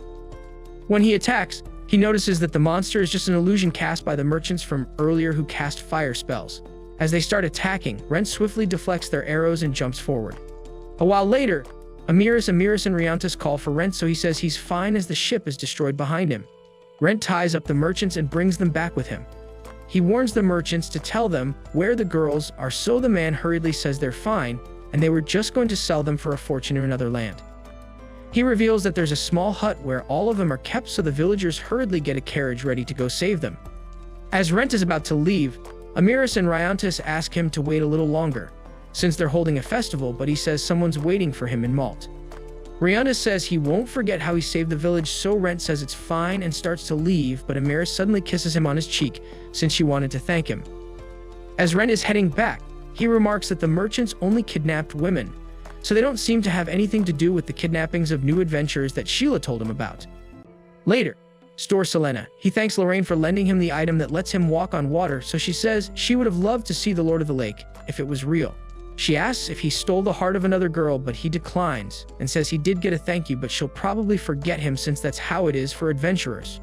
When he attacks, he notices that the monster is just an illusion cast by the merchants from earlier who cast fire spells. As they start attacking, Rent swiftly deflects their arrows and jumps forward. A while later, Amiris and Riantis call for Rent, so he says he's fine as the ship is destroyed behind him. Rent ties up the merchants and brings them back with him. He warns the merchants to tell them where the girls are, so the man hurriedly says they're fine, and they were just going to sell them for a fortune in another land. He reveals that there's a small hut where all of them are kept, so the villagers hurriedly get a carriage ready to go save them. As Rent is about to leave, Amiris and Riantis ask him to wait a little longer, since they're holding a festival, but he says someone's waiting for him in Malt. Rihanna says he won't forget how he saved the village, so Rent says it's fine and starts to leave, but Amira suddenly kisses him on his cheek since she wanted to thank him. As Rent is heading back, he remarks that the merchants only kidnapped women, so they don't seem to have anything to do with the kidnappings of new adventurers that Sheila told him about. Later, Store Selena. He thanks Lorraine for lending him the item that lets him walk on water, so she says she would have loved to see the Lord of the Lake if it was real. She asks if he stole the heart of another girl, but he declines and says he did get a thank you, but she'll probably forget him since that's how it is for adventurers.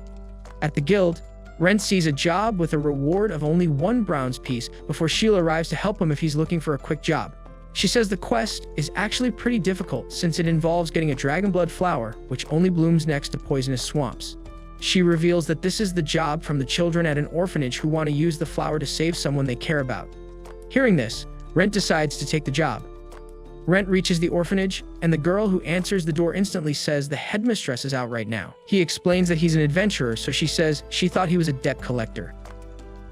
At the guild, Rent sees a job with a reward of only 1 bronze piece before Sheila arrives to help him if he's looking for a quick job. She says the quest is actually pretty difficult since it involves getting a dragon blood flower, which only blooms next to poisonous swamps. She reveals that this is the job from the children at an orphanage who want to use the flower to save someone they care about. Hearing this, Rent decides to take the job. Rent reaches the orphanage, and the girl who answers the door instantly says the headmistress is out right now. He explains that he's an adventurer, so she says she thought he was a debt collector.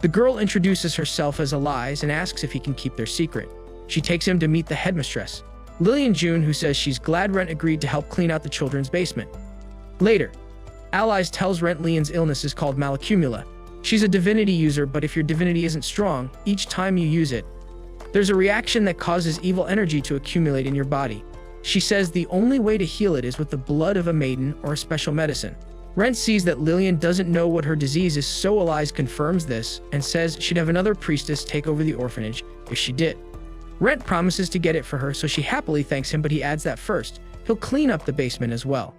The girl introduces herself as Elias and asks if he can keep their secret. She takes him to meet the headmistress, Lillian June, who says she's glad Rent agreed to help clean out the children's basement. Later, Allies tells Rent Leon's illness is called malacumula. She's a divinity user, but if your divinity isn't strong, each time you use it, there's a reaction that causes evil energy to accumulate in your body. She says the only way to heal it is with the blood of a maiden or a special medicine. Rent sees that Lillian doesn't know what her disease is, so Elias confirms this and says she'd have another priestess take over the orphanage if she did. Rent promises to get it for her, so she happily thanks him, but he adds that first, he'll clean up the basement as well.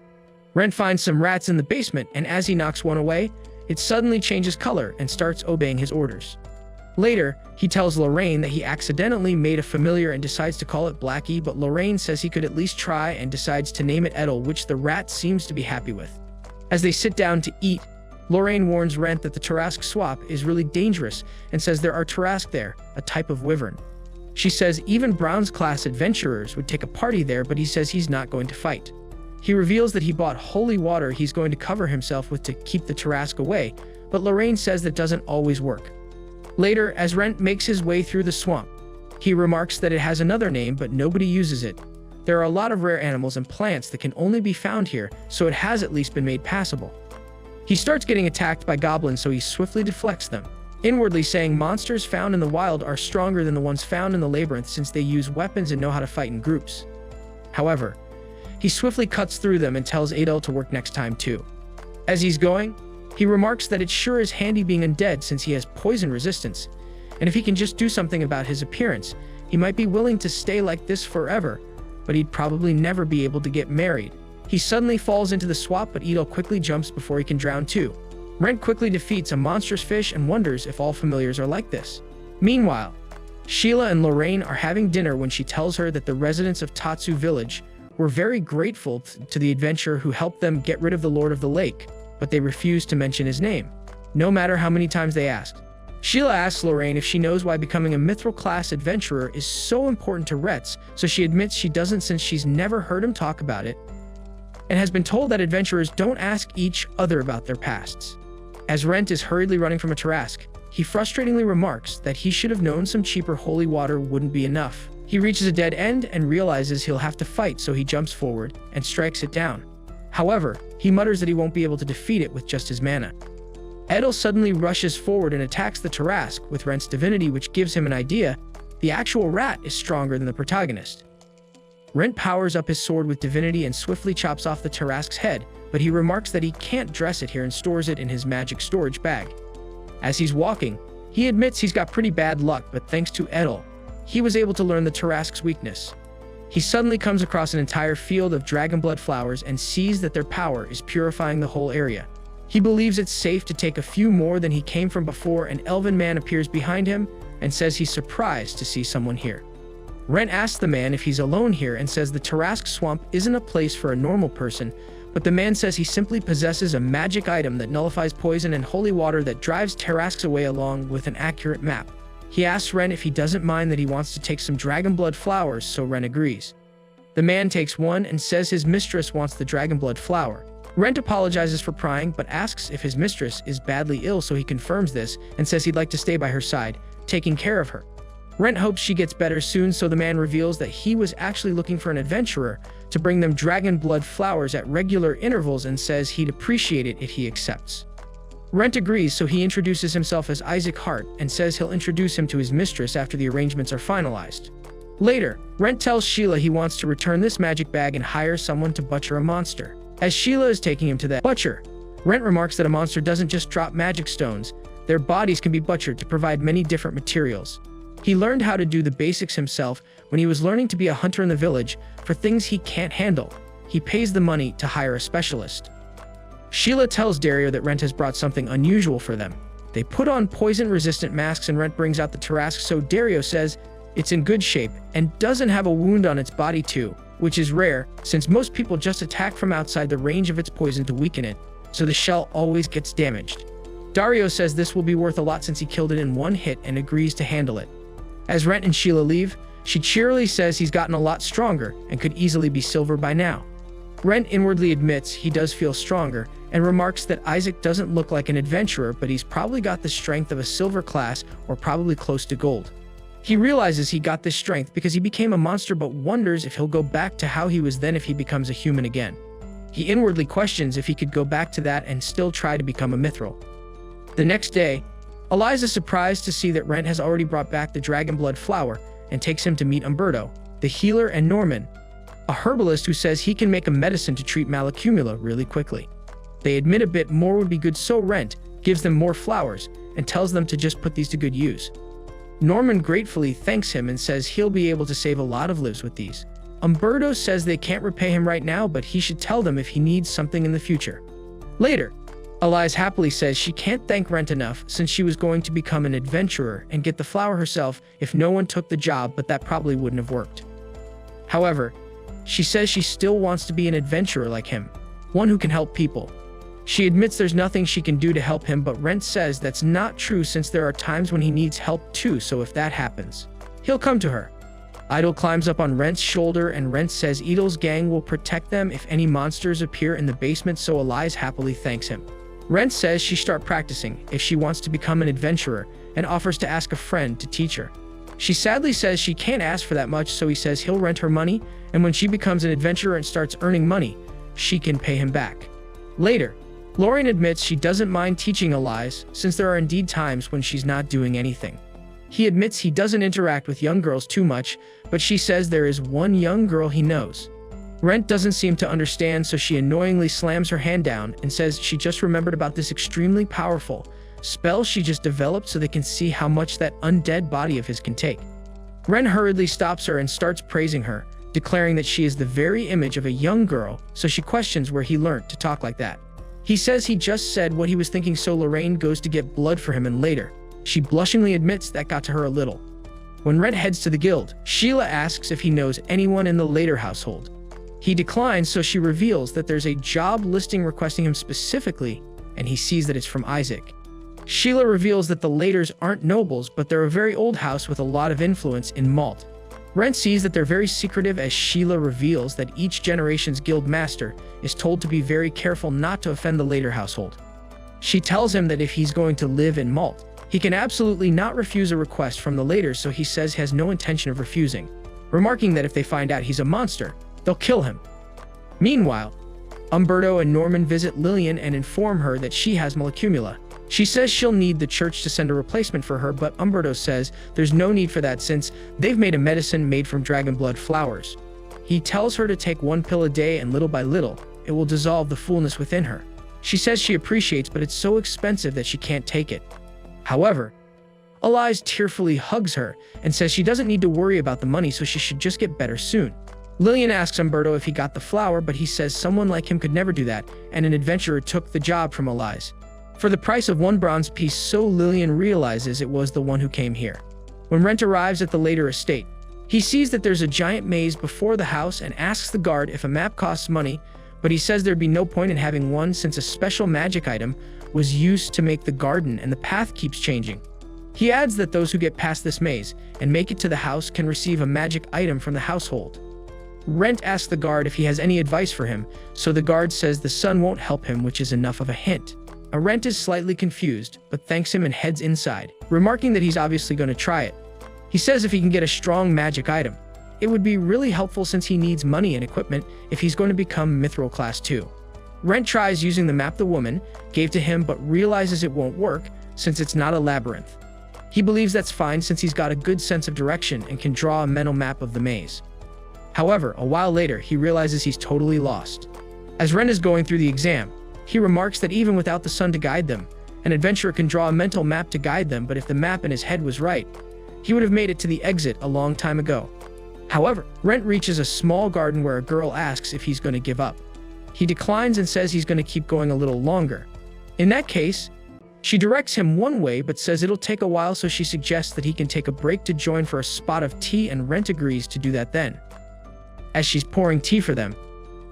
Rent finds some rats in the basement, and as he knocks one away, it suddenly changes color and starts obeying his orders. Later, he tells Lorraine that he accidentally made a familiar and decides to call it Blackie, but Lorraine says he could at least try and decides to name it Edel, which the rat seems to be happy with. As they sit down to eat, Lorraine warns Rent that the Tarrasque swamp is really dangerous and says there are Tarrasque there, a type of wyvern. She says even bronze-class adventurers would take a party there, but he says he's not going to fight. He reveals that he bought holy water he's going to cover himself with to keep the Tarrasque away, but Lorraine says that doesn't always work. Later, as Rent makes his way through the swamp, he remarks that it has another name, but nobody uses it. There are a lot of rare animals and plants that can only be found here, so it has at least been made passable. He starts getting attacked by goblins, so he swiftly deflects them, inwardly saying monsters found in the wild are stronger than the ones found in the labyrinth since they use weapons and know how to fight in groups. However, he swiftly cuts through them and tells Adel to work next time too. As he's going, he remarks that it sure is handy being undead since he has poison resistance, and if he can just do something about his appearance, he might be willing to stay like this forever, but he'd probably never be able to get married. He suddenly falls into the swamp, but Adel quickly jumps before he can drown too. Rent quickly defeats a monstrous fish and wonders if all familiars are like this. Meanwhile, Sheila and Lorraine are having dinner when she tells her that the residents of Tatsu village were very grateful to the adventurer who helped them get rid of the Lord of the Lake, but they refused to mention his name, no matter how many times they asked. Sheila asks Lorraine if she knows why becoming a mithril-class adventurer is so important to Retz, so she admits she doesn't since she's never heard him talk about it, and has been told that adventurers don't ask each other about their pasts. As Rent is hurriedly running from a Tarrasque, he frustratingly remarks that he should have known some cheaper holy water wouldn't be enough. He reaches a dead end and realizes he'll have to fight, so he jumps forward and strikes it down. However, he mutters that he won't be able to defeat it with just his mana. Edel suddenly rushes forward and attacks the Tarrasque with Rent's divinity, which gives him an idea. The actual rat is stronger than the protagonist. Rent powers up his sword with divinity and swiftly chops off the Tarrasque's head, but he remarks that he can't dress it here and stores it in his magic storage bag. As he's walking, he admits he's got pretty bad luck, but thanks to Edel, he was able to learn the Tarrasque's weakness. He suddenly comes across an entire field of dragon blood flowers and sees that their power is purifying the whole area. He believes it's safe to take a few more than he came from before. An elven man appears behind him and says he's surprised to see someone here. Rent asks the man if he's alone here and says the Tarrasque swamp isn't a place for a normal person, but the man says he simply possesses a magic item that nullifies poison and holy water that drives Tarrasques away along with an accurate map. He asks Rent if he doesn't mind that he wants to take some dragon blood flowers, so Rent agrees. The man takes one and says his mistress wants the dragon blood flower. Rent apologizes for prying, but asks if his mistress is badly ill, so he confirms this and says he'd like to stay by her side, taking care of her. Rent hopes she gets better soon, so the man reveals that he was actually looking for an adventurer to bring them dragon blood flowers at regular intervals and says he'd appreciate it if he accepts. Rent agrees, so he introduces himself as Isaac Hart and says he'll introduce him to his mistress after the arrangements are finalized. Later, Rent tells Sheila he wants to return this magic bag and hire someone to butcher a monster. As Sheila is taking him to the butcher, Rent remarks that a monster doesn't just drop magic stones, their bodies can be butchered to provide many different materials. He learned how to do the basics himself when he was learning to be a hunter in the village. For things he can't handle, he pays the money to hire a specialist. Sheila tells Dario that Rent has brought something unusual for them. They put on poison-resistant masks and Rent brings out the Tarrasque, so Dario says it's in good shape and doesn't have a wound on its body too, which is rare since most people just attack from outside the range of its poison to weaken it, so the shell always gets damaged. Dario says this will be worth a lot since he killed it in one hit and agrees to handle it. As Rent and Sheila leave, she cheerily says he's gotten a lot stronger and could easily be silver by now. Rent inwardly admits he does feel stronger and remarks that Isaac doesn't look like an adventurer, but he's probably got the strength of a silver class or probably close to gold. He realizes he got this strength because he became a monster, but wonders if he'll go back to how he was then if he becomes a human again. He inwardly questions if he could go back to that and still try to become a mithril. The next day, Eliza's surprised to see that Rent has already brought back the dragon blood flower and takes him to meet Umberto, the healer, and Norman, a herbalist who says he can make a medicine to treat malacumula really quickly. They admit a bit more would be good, so Rent gives them more flowers and tells them to just put these to good use. Norman gratefully thanks him and says he'll be able to save a lot of lives with these. Umberto says they can't repay him right now, but he should tell them if he needs something in the future. Later, Eliza happily says she can't thank Rent enough since she was going to become an adventurer and get the flower herself if no one took the job, but that probably wouldn't have worked. However, she says she still wants to be an adventurer like him, one who can help people. She admits there's nothing she can do to help him, but Rent says that's not true since there are times when he needs help too, so if that happens, he'll come to her. Idol climbs up on Rent's shoulder and Rent says Idol's gang will protect them if any monsters appear in the basement, so Eliza happily thanks him. Rent says she start practicing if she wants to become an adventurer and offers to ask a friend to teach her. She sadly says she can't ask for that much, so he says he'll rent her money, and when she becomes an adventurer and starts earning money, she can pay him back. Later, Lorraine admits she doesn't mind teaching Eliza since there are indeed times when she's not doing anything. He admits he doesn't interact with young girls too much, but she says there is one young girl he knows. Rent doesn't seem to understand, so she annoyingly slams her hand down and says she just remembered about this extremely powerful spell she just developed so they can see how much that undead body of his can take. Rent hurriedly stops her and starts praising her, declaring that she is the very image of a young girl, so she questions where he learned to talk like that. He says he just said what he was thinking, so Lorraine goes to get blood for him, and later, she blushingly admits that got to her a little. When Rent heads to the guild, Sheila asks if he knows anyone in the Later household. He declines, so she reveals that there's a job listing requesting him specifically, and he sees that it's from Isaac. Sheila reveals that the Laters aren't nobles, but they're a very old house with a lot of influence in Malt. Rent sees that they're very secretive, as Sheila reveals that each generation's guild master is told to be very careful not to offend the Later household. She tells him that if he's going to live in Malt, he can absolutely not refuse a request from the Laters, so he says he has no intention of refusing, remarking that if they find out he's a monster, they'll kill him. Meanwhile, Umberto and Norman visit Lillian and inform her that she has malacumula. She says she'll need the church to send a replacement for her, but Umberto says there's no need for that since they've made a medicine made from dragon blood flowers. He tells her to take 1 pill a day, and little by little, it will dissolve the fullness within her. She says she appreciates, but it's so expensive that she can't take it. However, Eliza tearfully hugs her and says she doesn't need to worry about the money, so she should just get better soon. Lillian asks Umberto if he got the flower, but he says someone like him could never do that, and an adventurer took the job from Eliza for the price of 1 bronze piece, so Lillian realizes it was the one who came here. When Rent arrives at the Later estate, he sees that there's a giant maze before the house and asks the guard if a map costs money, but he says there'd be no point in having one since a special magic item was used to make the garden and the path keeps changing. He adds that those who get past this maze and make it to the house can receive a magic item from the household. Rent asks the guard if he has any advice for him, so the guard says the sun won't help him, which is enough of a hint. Rent is slightly confused, but thanks him and heads inside, remarking that he's obviously going to try it. He says if he can get a strong magic item, it would be really helpful since he needs money and equipment if he's going to become Mithril Class 2. Rent tries using the map the woman gave to him but realizes it won't work since it's not a labyrinth. He believes that's fine since he's got a good sense of direction and can draw a mental map of the maze. However, a while later, he realizes he's totally lost. As Ren is going through the exam, he remarks that even without the sun to guide them, an adventurer can draw a mental map to guide them, but if the map in his head was right, he would have made it to the exit a long time ago. However, Rent reaches a small garden where a girl asks if he's going to give up. He declines and says he's going to keep going a little longer. In that case, she directs him one way but says it'll take a while, so she suggests that he can take a break to join for a spot of tea, and Rent agrees to do that then. As she's pouring tea for them,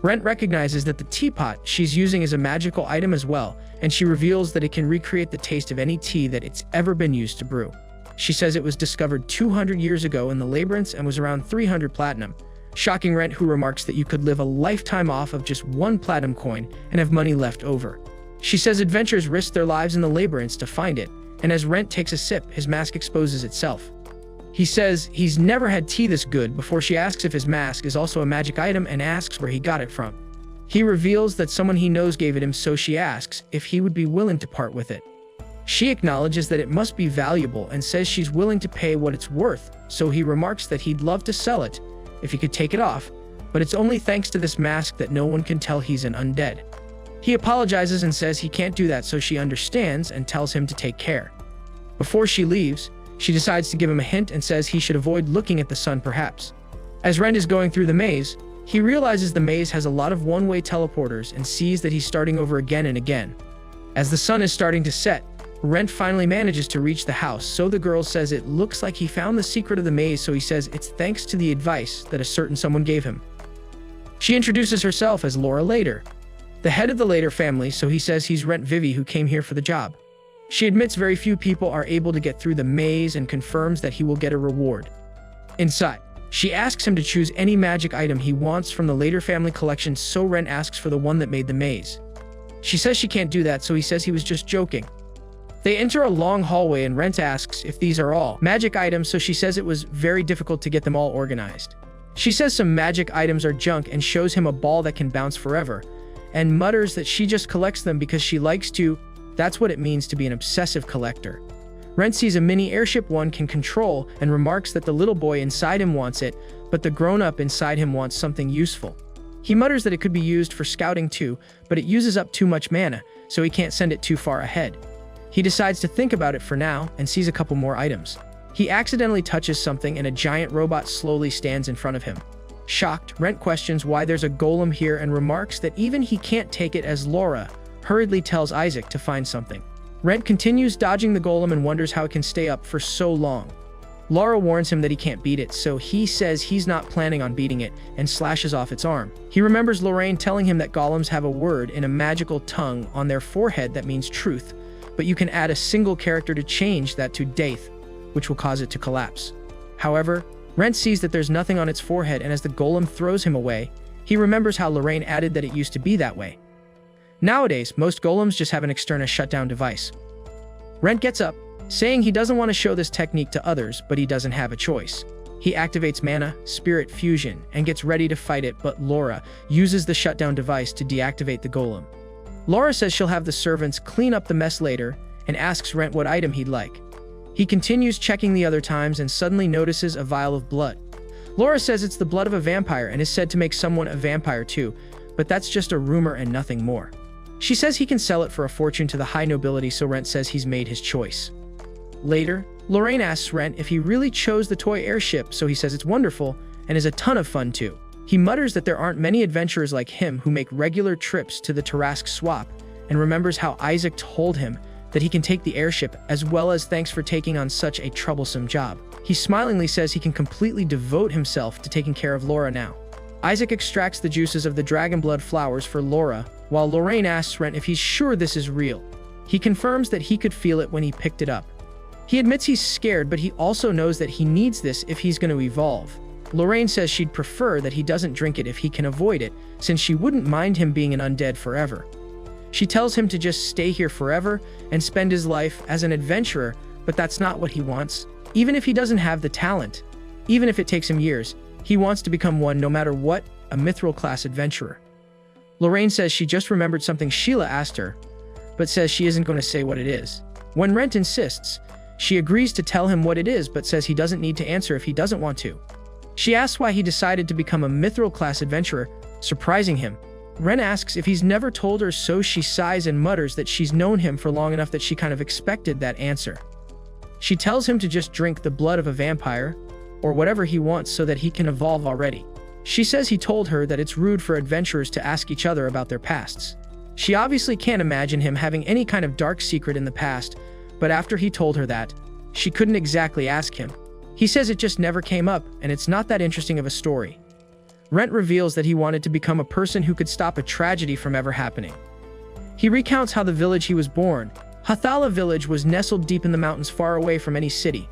Rent recognizes that the teapot she's using is a magical item as well, and she reveals that it can recreate the taste of any tea that it's ever been used to brew. She says it was discovered 200 years ago in the labyrinths and was around 300 platinum, shocking Rent, who remarks that you could live a lifetime off of just one platinum coin and have money left over. She says adventurers risk their lives in the labyrinths to find it, and as Rent takes a sip, his mask exposes itself. He says he's never had tea this good before she asks if his mask is also a magic item and asks where he got it from. He reveals that someone he knows gave it him, so she asks if he would be willing to part with it. She acknowledges that it must be valuable and says she's willing to pay what it's worth, so he remarks that he'd love to sell it if he could take it off, but it's only thanks to this mask that no one can tell he's an undead. He apologizes and says he can't do that, so she understands and tells him to take care. Before she leaves, she decides to give him a hint and says he should avoid looking at the sun perhaps. As Rent is going through the maze, he realizes the maze has a lot of one-way teleporters and sees that he's starting over again and again. As the sun is starting to set, Rent finally manages to reach the house, so the girl says it looks like he found the secret of the maze, so he says it's thanks to the advice that a certain someone gave him. She introduces herself as Laura Later, the head of the Later family, so he says he's Rent Vivi who came here for the job. She admits very few people are able to get through the maze and confirms that he will get a reward. Inside, she asks him to choose any magic item he wants from the Later family collection, so Rent asks for the one that made the maze. She says she can't do that, so he says he was just joking. They enter a long hallway and Rent asks if these are all magic items, so she says it was very difficult to get them all organized. She says some magic items are junk and shows him a ball that can bounce forever, and mutters that she just collects them because she likes to. That's what it means to be an obsessive collector. Rent sees a mini airship one can control and remarks that the little boy inside him wants it, but the grown-up inside him wants something useful. He mutters that it could be used for scouting too, but it uses up too much mana, so he can't send it too far ahead. He decides to think about it for now and sees a couple more items. He accidentally touches something and a giant robot slowly stands in front of him. Shocked, Rent questions why there's a golem here and remarks that even he can't take it, as Laura hurriedly tells Isaac to find something. Rent continues dodging the golem and wonders how it can stay up for so long. Laura warns him that he can't beat it, so he says he's not planning on beating it and slashes off its arm. He remembers Lorraine telling him that golems have a word in a magical tongue on their forehead that means truth, but you can add a single character to change that to death, which will cause it to collapse. However, Rent sees that there's nothing on its forehead, and as the golem throws him away, he remembers how Lorraine added that it used to be that way. Nowadays, most golems just have an external shutdown device. Rent gets up, saying he doesn't want to show this technique to others, but he doesn't have a choice. He activates mana, spirit fusion, and gets ready to fight it, but Laura uses the shutdown device to deactivate the golem. Laura says she'll have the servants clean up the mess later and asks Rent what item he'd like. He continues checking the other times and suddenly notices a vial of blood. Laura says it's the blood of a vampire and is said to make someone a vampire too, but that's just a rumor and nothing more. She says he can sell it for a fortune to the high nobility, so Rent says he's made his choice. Later, Lorraine asks Rent if he really chose the toy airship, so he says it's wonderful and is a ton of fun too. He mutters that there aren't many adventurers like him who make regular trips to the Tarask swap, and remembers how Isaac told him that he can take the airship, as well as thanks for taking on such a troublesome job. He smilingly says he can completely devote himself to taking care of Laura now. Isaac extracts the juices of the dragon blood flowers for Laura, while Lorraine asks Rent if he's sure this is real. He confirms that he could feel it when he picked it up. He admits he's scared, but he also knows that he needs this if he's going to evolve. Lorraine says she'd prefer that he doesn't drink it if he can avoid it, since she wouldn't mind him being an undead forever. She tells him to just stay here forever and spend his life as an adventurer, but that's not what he wants. Even if he doesn't have the talent, even if it takes him years, he wants to become one no matter what, a mithril class adventurer. Lorraine says she just remembered something Sheila asked her, but says she isn't going to say what it is. When Rent insists, she agrees to tell him what it is but says he doesn't need to answer if he doesn't want to. She asks why he decided to become a mithril class adventurer, surprising him. Rent asks if he's never told her, so she sighs and mutters that she's known him for long enough that she kind of expected that answer. She tells him to just drink the blood of a vampire, or whatever he wants so that he can evolve already. She says he told her that it's rude for adventurers to ask each other about their pasts. She obviously can't imagine him having any kind of dark secret in the past, but after he told her that, she couldn't exactly ask him. He says it just never came up, and it's not that interesting of a story. Rent reveals that he wanted to become a person who could stop a tragedy from ever happening. He recounts how the village he was born, Hathala village, was nestled deep in the mountains far away from any city.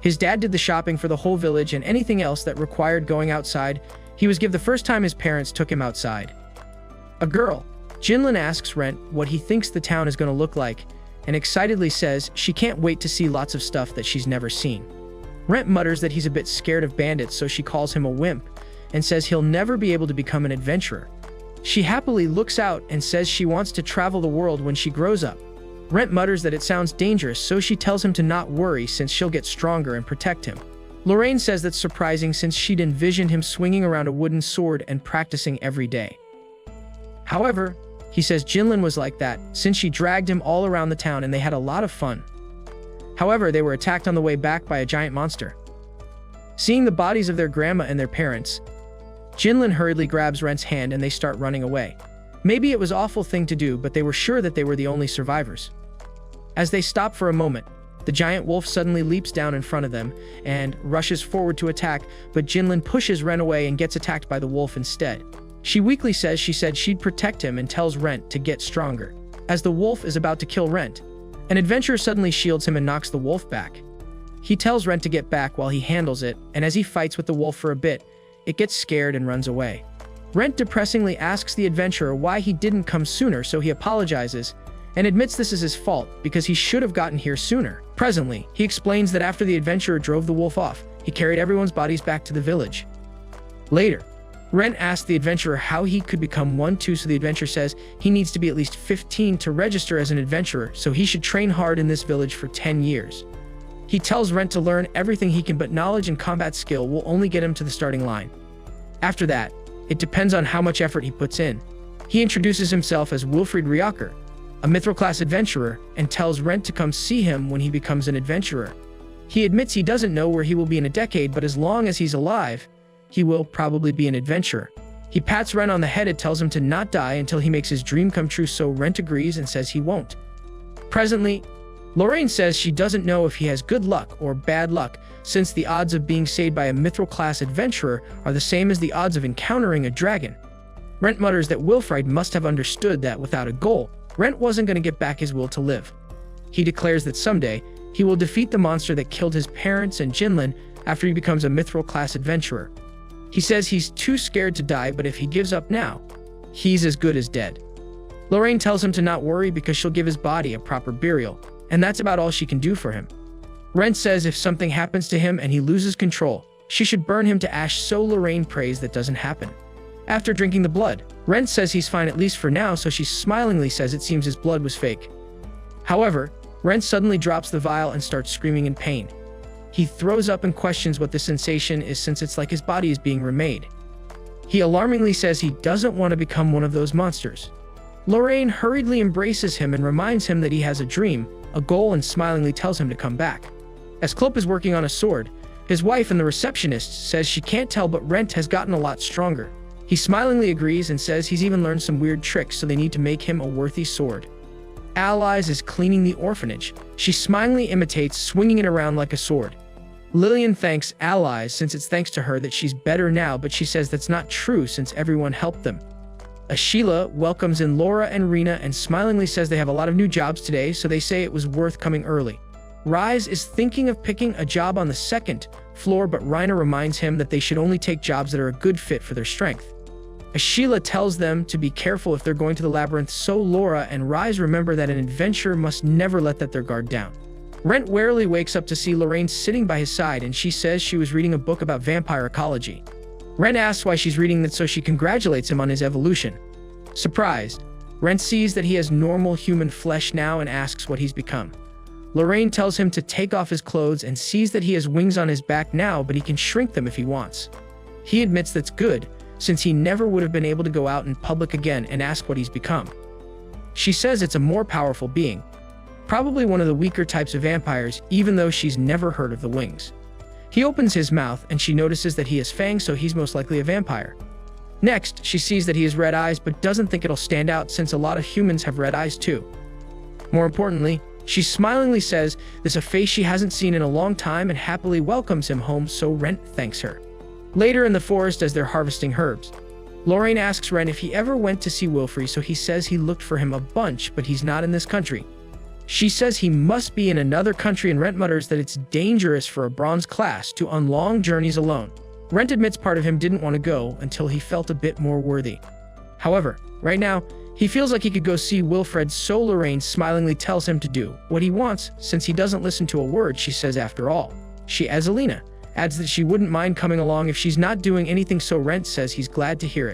His dad did the shopping for the whole village and anything else that required going outside. He was given the first time his parents took him outside. A girl, Jinlin, asks Rent what he thinks the town is going to look like, and excitedly says she can't wait to see lots of stuff that she's never seen. Rent mutters that he's a bit scared of bandits, so she calls him a wimp and says he'll never be able to become an adventurer. She happily looks out and says she wants to travel the world when she grows up. Rent mutters that it sounds dangerous, so she tells him to not worry since she'll get stronger and protect him. Lorraine says that's surprising since she'd envisioned him swinging around a wooden sword and practicing every day. However, he says Jinlin was like that since she dragged him all around the town and they had a lot of fun. However, they were attacked on the way back by a giant monster. Seeing the bodies of their grandma and their parents, Jinlin hurriedly grabs Rent's hand and they start running away. Maybe it was an awful thing to do, but they were sure that they were the only survivors. As they stop for a moment, the giant wolf suddenly leaps down in front of them and rushes forward to attack, but Jinlin pushes Rent away and gets attacked by the wolf instead. She weakly says she said she'd protect him and tells Rent to get stronger. As the wolf is about to kill Rent, an adventurer suddenly shields him and knocks the wolf back. He tells Rent to get back while he handles it, and as he fights with the wolf for a bit, it gets scared and runs away. Rent depressingly asks the adventurer why he didn't come sooner, so he apologizes and admits this is his fault because he should have gotten here sooner. Presently, he explains that after the adventurer drove the wolf off, he carried everyone's bodies back to the village. Later, Rent asks the adventurer how he could become one too, so the adventurer says he needs to be at least 15 to register as an adventurer, so he should train hard in this village for 10 years. He tells Rent to learn everything he can, but knowledge and combat skill will only get him to the starting line. After that, it depends on how much effort he puts in. He introduces himself as Wilfried Ryaker, a mithril class adventurer, and tells Rent to come see him when he becomes an adventurer. He admits he doesn't know where he will be in a decade, but as long as he's alive, he will probably be an adventurer. He pats Rent on the head and tells him to not die until he makes his dream come true, so Rent agrees and says he won't. Presently, Lorraine says she doesn't know if he has good luck or bad luck, since the odds of being saved by a mithril class adventurer are the same as the odds of encountering a dragon. Rent mutters that Wilfried must have understood that without a goal, Rent wasn't going to get back his will to live. He declares that someday, he will defeat the monster that killed his parents and Jinlin after he becomes a mithril class adventurer. He says he's too scared to die, but if he gives up now, he's as good as dead. Lorraine tells him to not worry because she'll give his body a proper burial, and that's about all she can do for him. Rent says if something happens to him and he loses control, she should burn him to ash, so Lorraine prays that doesn't happen. After drinking the blood, Rent says he's fine at least for now, so she smilingly says it seems his blood was fake. However, Rent suddenly drops the vial and starts screaming in pain. He throws up and questions what the sensation is, since it's like his body is being remade. He alarmingly says he doesn't want to become one of those monsters. Lorraine hurriedly embraces him and reminds him that he has a dream, a goal, and smilingly tells him to come back. As Klopp is working on a sword, his wife and the receptionist says she can't tell, but Rent has gotten a lot stronger. He smilingly agrees and says he's even learned some weird tricks, so they need to make him a worthy sword. Allies is cleaning the orphanage. She smilingly imitates swinging it around like a sword. Lillian thanks Allies since it's thanks to her that she's better now, but she says that's not true since everyone helped them. Sheila welcomes in Laura and Rena and smilingly says they have a lot of new jobs today, so they say it was worth coming early. Rizz is thinking of picking a job on the second floor, but Rena reminds him that they should only take jobs that are a good fit for their strength. Sheila tells them to be careful if they're going to the labyrinth, so Laura and Rizz remember that an adventurer must never let their guard down. Rent warily wakes up to see Lorraine sitting by his side, and she says she was reading a book about vampire ecology. Rent asks why she's reading that, so she congratulates him on his evolution. Surprised, Rent sees that he has normal human flesh now and asks what he's become. Lorraine tells him to take off his clothes and sees that he has wings on his back now, but he can shrink them if he wants. He admits that's good, since he never would have been able to go out in public again, and asks what he's become. She says it's a more powerful being, probably one of the weaker types of vampires, even though she's never heard of the wings. He opens his mouth and she notices that he has fangs, so he's most likely a vampire. Next, she sees that he has red eyes, but doesn't think it'll stand out since a lot of humans have red eyes too. More importantly, she smilingly says this is a face she hasn't seen in a long time and happily welcomes him home, so Rent thanks her. Later in the forest, as they're harvesting herbs, Lorraine asks Rent if he ever went to see Wilfrey, so he says he looked for him a bunch, but he's not in this country. She says he must be in another country, and Rent mutters that it's dangerous for a bronze class to on long journeys alone. Rent admits part of him didn't want to go until he felt a bit more worthy. However, right now, he feels like he could go see Wilfred, so Lorraine smilingly tells him to do what he wants, since he doesn't listen to a word she says after all. She, as Alina, adds that she wouldn't mind coming along if she's not doing anything, so Rent says he's glad to hear it.